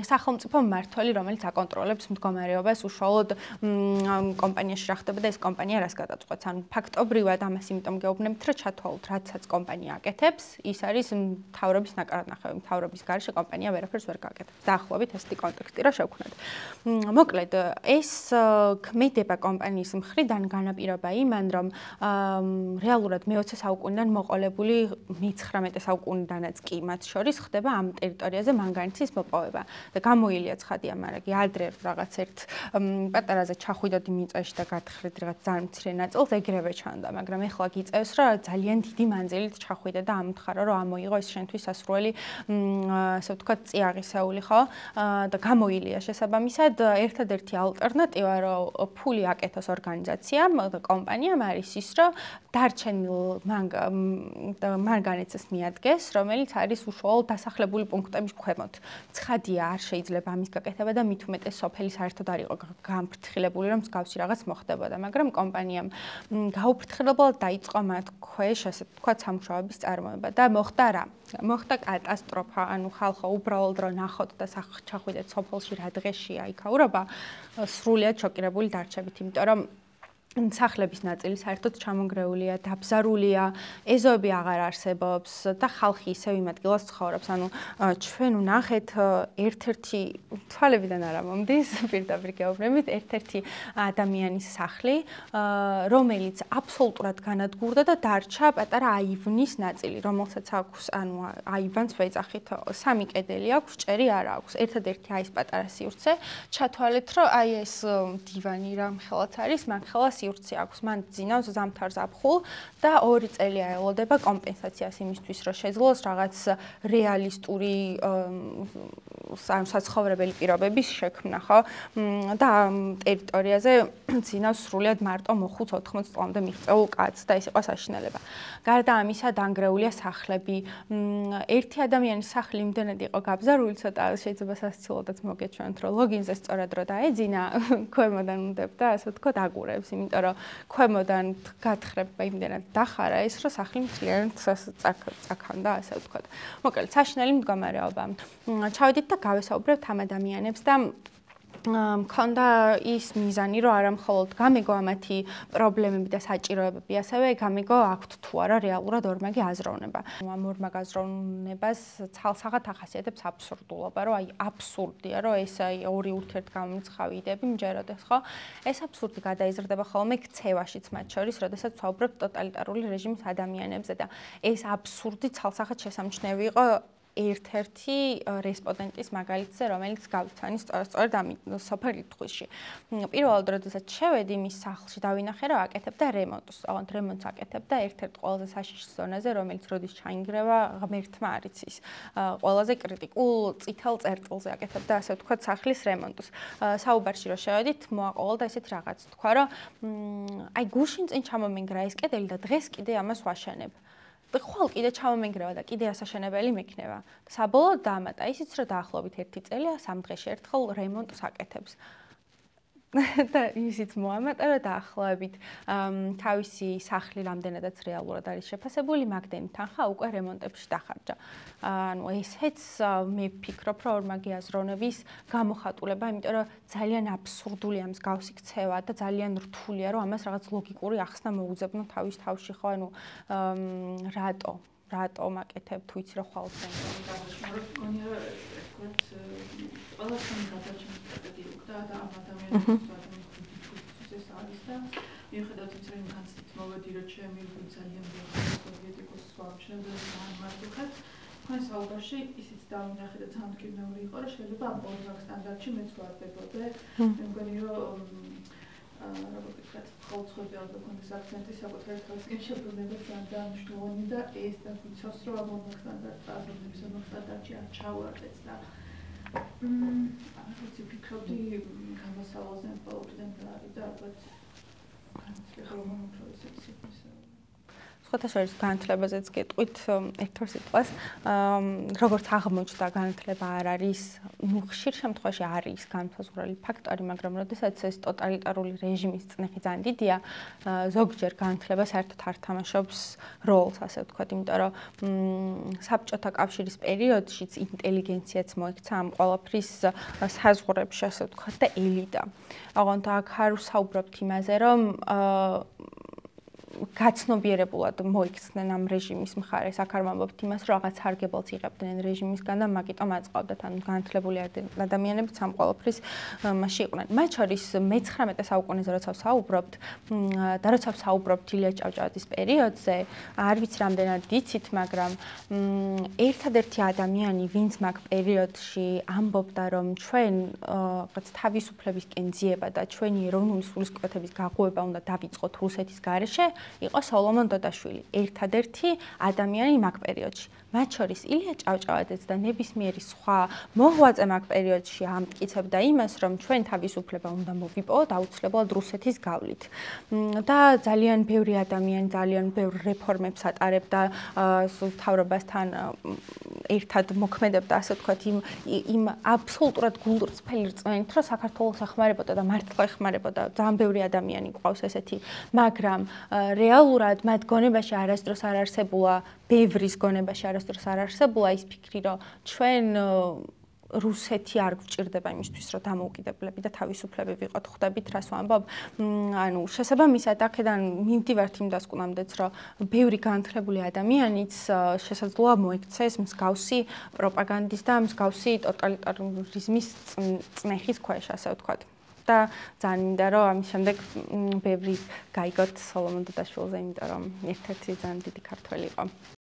სახელმწიფო მმართველი, რომელიც აკონტროლებს მდგომარეობას უშუალოდ კომპანიაში რა ხდება და ეს კომპანია რას გადაწყვეტს. ანუ ფაქტობრივად ამას იმიტომ გეუბნებით, რომ ჩათვალოთ, რაცაც კომპანია აკეთებს, ის არის მთავრობის ნაკარნახევი. მთავრობის გარეშე კომპანია ვერაფერს ვერ გაკეთებს. დაახლოებით ესეთი კონტექსტი რა შევქმნათ. მოკლედ, ეს ქმედება კომპანიის მხრიდან განაპირობა იმან, რომ რეალურად მე-20 საუკუნიდან მოყოლებული 19 საუკუნიდანაც კი მათ შორის ხდება ამ ტერიტორიაზე მანგანისის მოპოვება. და გამოილია ცხადია, მაგრამ ადრე რაღაც ერთ პატარაზე ჩახვიდოდი მიწაში და გათხრით რაღაც ძალიან მცირე ნაწილს ეგრევე ჩანდა, მაგრამ ეხლა გიწევს, რომ ძალიან დიდი მანძილით ჩახვიდე და ამთხარო, რომ ამოიღო ეს შენთვის სასურველი, ასე ვთქვათ, წიაღისეული, ხო? და გამოილია შესაბამისად ერთადერთი ალტერნატივა, რომ ფული აკეთოს ორგანიზაციამ და კომპანიამ არის ის, რომ დარჩენილ მანგანეცს მიადგეს, რომელიც არის უშუალოდ დასახლებული პუნქტების ქვემოთ. ცხადია, არ შეიძლება ამის გაკეთება და მით უმეტეს სოფელი საერთოდ არ იყო გამფრთხილებული, რომ მსგავსი რაღაც მოხდებოდა, მაგრამ კომპანიამ გაუფრთხილებლად დაიწყო მათ ქვეშ, ასე ვთქვათ, სამუშაოების წარმოება და მოხდა რა? მოხდა კატასტროფა, ანუ ხალხო უბრალოდ რომ ნახოთ და ჩახვიდეთ სოფელში რა დღეშია იქაურობა, სრულიად შოკირებული დარჩებით, იმიტომ რომ სახლების ნაწილი საერთოდ ჩამონგრეულია, დაბზარულია, ეზოები აღარ არსებობს და ხალხი ისევ იმ ადგილას ცხოვრობს. ანუ ჩვენ ვნახეთ ერთ-ერთი თვალებიდან არა მომდის, პირდაპირ გეუბნებით, ერთ-ერთი ადამიანის სახლი, რომელიც აბსოლუტურად განადგურდა და დარჩა პატარა აივნის ნაწილი, რომელსაც აქვს, ანუ აივანს ვეძახით, 3 კედელი აქვს, ჭერი არ აქვს. ერთადერთი აი ეს პატარა სივრცე, ჩათვალეთ, რომ აი ეს დივანი რა ხელაც არის, მაგ ხელას სივრცე აქვს, მან ძინავს ზამთარ ზაფხულ და 2 წელი აელოდება კომპენსაციას იმისთვის, რომ შეძლოს რაღაც რეალისტური საცხოვრებელი პირობების შექმნა, ხო? და ამ ტერიტორიაზე ძინავს სრულიად მარტო მოხუც 80 წლამდე მიღწეულ კაცს და ეს იყო საშინელება. გარდა ამისა, დანგრეულია სახლები. ერთი ადამიანის სახლი იმდენად იყო გაბზარული, ცოტა შეიძლება სასცილოდაც მოგეჩვენოთ, რომ ლოგინზე სწორად რო დაეძინა, ქვემოდან უნდებდა, ასე ვთქვათ, აგურებს, იმიტომ რომ ქვემოდან გათხრება იმდენად დახარა ეს, რომ სახლი მთლიანად წაქანდა, ასე ვთქვათ. მოკლედ, საშინელი მდგომარეობა. ჩავედით და გავესაუბრებთ ამ ადამიანებს და მქონდა ის მიზანი, რომ არა მხოლოდ გამეგო ამათი პრობლემები და საჭიროებები, ასევე გამეგო აქვთ თუ არა რეალურად ორმაგი აზროვნება. ამ ორმაგ აზროვნებას ცალსაღად ახასიათებს აბსურდულობა, რომ აი აბსურდია, რომ ეს აი ორი ურთიერთგამომრიცხავი იდეები მჯეროდეს, ხო? ეს აბსურდი გადაიზრდება ხოლმე ქცევაშიც მათ შორის, როდესაც ვსაუბრობთ ტოტალიტარული რეჟიმის ადამიანებზე და ეს აბსურდი ცალსაღად შესამჩნევი იყო ერთ-ერთი რესპონდენტის მაგალითზე, რომელიც გავიცანი სწორედ ამ სოფელ ლიტხვისში. პირველად, როდესაც შევედი მის სახლში, დავინახე, რომ აკეთებდა რემონტს. ოღონდ რემონტს აკეთებდა ერთ-ერთ ყველაზე საშიში ზონაზე, რომელიც როდის ჩაინგრევა, ღმერთმა არ იცის. ყველაზე კრიტიკულ წითელ წერტილზე აკეთებდა, ასე ვთქვათ, სახლის რემონტს. საუბარში რო შევედით, მოაყოლა ესეთ რაღაც. თქვა, რომ აი გუშინ წინ ჩამომენგრა ეს კედელი და დღეს კიდე ამას ვაშენებ. ხვალ კიდე ჩამომენგრევა და კიდე ასაშენებელი მექნება. საბოლოოდ დაამატა ისიც, რომ დაახლოებით 1 წელია 3 დღეში ერთხელ რემონტს აკეთებს. და ისიც მოამატა, რომ დაახლოებით თავისი სახლი რამდენადაც რეალურად არის შეფასებული, მაგდენი თანხა უკვე რემონტებში დახარჯა. ანუ ესეც მე ვფიქრობ, რომ ორმაგი აზროვნების გამოხატულება, იმიტომ რომ ძალიან აბსურდულია მსგავსი ქცევა და ძალიან რთულია, რომ ამას რაღაც ლოგიკური ახსნა მოუძებნო თავის თავში, ხო, ანუ რატო მაკეთებ თუ იცი რომ ხვალ ცენტრში გადაშმორებ მგონია რომ ყველასთან გადაჭიმს სტრატეგია უკდა და ამ ადამიანებს ეს არის და მიუხედავად იმისა რომ განცდით მოვედი რომ ჩემი ძალიან სოვიეტიკოს სვამჩნევ და მარტივად თქვენ საუბარში ისიც დავინახე და ძალიან მტკივნეული იყო რომ შეიძლება ამ პოლიტიკურ სტანდარტში მეც ვარდებოდე მე მგონი რომ როგორც ვთქვათ, ხოლმე ალბათ კონდეს აქცენტი საკუთარი თავისკენ შებრუნება ძალიან მნიშვნელოვანი და ეს და ვიცოს რომ ამ სტანდარტების სტანდარტში არ ჩავარდეთ და ვიცი ვფიქრობდი გამოსავალზე ყოველდღე არის და ალბათ განსხვავებული პროცესები. სხვათა შორის განათლებაზეც გეტყვით ერთ-ორ სიტყვას. როგორც აღმოჩნდა, განათლება არ არის, ხშირ შემთხვევაში არის განმსაზღვრელი ფაქტორი, მაგრამ როდესაც ეს ტოტალიტარული რეჟიმის წნეხი ძალიან დიდია, ზოგჯერ განათლება საერთოდ არ თამაშობს როლს, ასე ვთქვათ, იმიტომ რომ საბჭოთა კავშირის პერიოდშიც ინტელიგენციაც მოექცა ამ ყველაფრის საზღვრებში, ასე ვთქვათ, და ელიტა. ოღონდ აქ არ ვსაუბრობთ იმაზე, რომ გაცნობიერებულად მოიქცნენ ამ რეჟიმის მხარეს, აქ არ ვამბობთ იმას, რომ რაღაც სარგებელს იღებდნენ რეჟიმისგან და მაგიტომ აწყობდათ, ანუ განათლებული ადამიანებიც ამ ყველაფრის მასში იყვნენ. მათ შორის მე-19 საუკუნეზე როცა ვსაუბრობთ და როცა ვსაუბრობთ ილია ჭავჭავაძის პერიოდზე, არ ვიცი რამდენად იცით, მაგრამ ერთადერთი ადამიანი, ვინც მაგ პერიოდში ამბობდა, რომ ჩვენ რაღაც თავისუფლებისკენ ძიება და ჩვენი ეროვნული სულისკვეთების გაღვევა უნდა დავიწყოთ რუსეთის გარეშე, იყო სოლომონ დოდაშვილი, ერთადერთი ადამიანი მაგ პერიოდში. მათ შორის ილია ჭავჭავაძეც და ნებისმიერი სხვა მოღვაწე მაგ პერიოდში ამტკიცებდა იმას, რომ ჩვენ თავისუფლება უნდა მოვიპოვოთ აუცილებლად რუსეთის გავლით. და ძალიან ბევრი ადამიანი, ძალიან ბევრ რეფორმებს ატარებდა მთავრობასთან ერთად მოქმედებდა, ასე ვთქვათ, იმ აბსოლუტურად გულწრფელი რწმენით, რომ საქართველოს ეხმარებოდა და მართლა ეხმარებოდა. ძალიან ბევრი ადამიანი ყავს ესეთი, მაგრამ რეალურად მათ გონებაში არასდროს არ არსებულა, ბევრის გონებაში არასდროს არ არსებულა ის ფიქრი, რომ ჩვენ რუსეთი არ გვჭირდება იმისთვის, რომ დამოუკიდებლები და თავისუფლები ვიყოთ. ხვდებით, რას ვამბობ? ანუ შესაბამისად, აქედან მივდივართ იმ დასკვნამდეც, რომ ბევრი განათლებული ადამიანიც შესაძლოა მოექცეს მსგავსი პროპაგანდის და მსგავსი ტოტალიტარიზმის წნეხის ქვეშ, ასე ვთქვათ. და ძალიან მინდა რომ ამის შემდეგ ბევრი გაიგოთ სოლომონ დოდაშვილზე, იმიტომ რომ ერთ-ერთი ძალიან დიდი ქართველი იყო.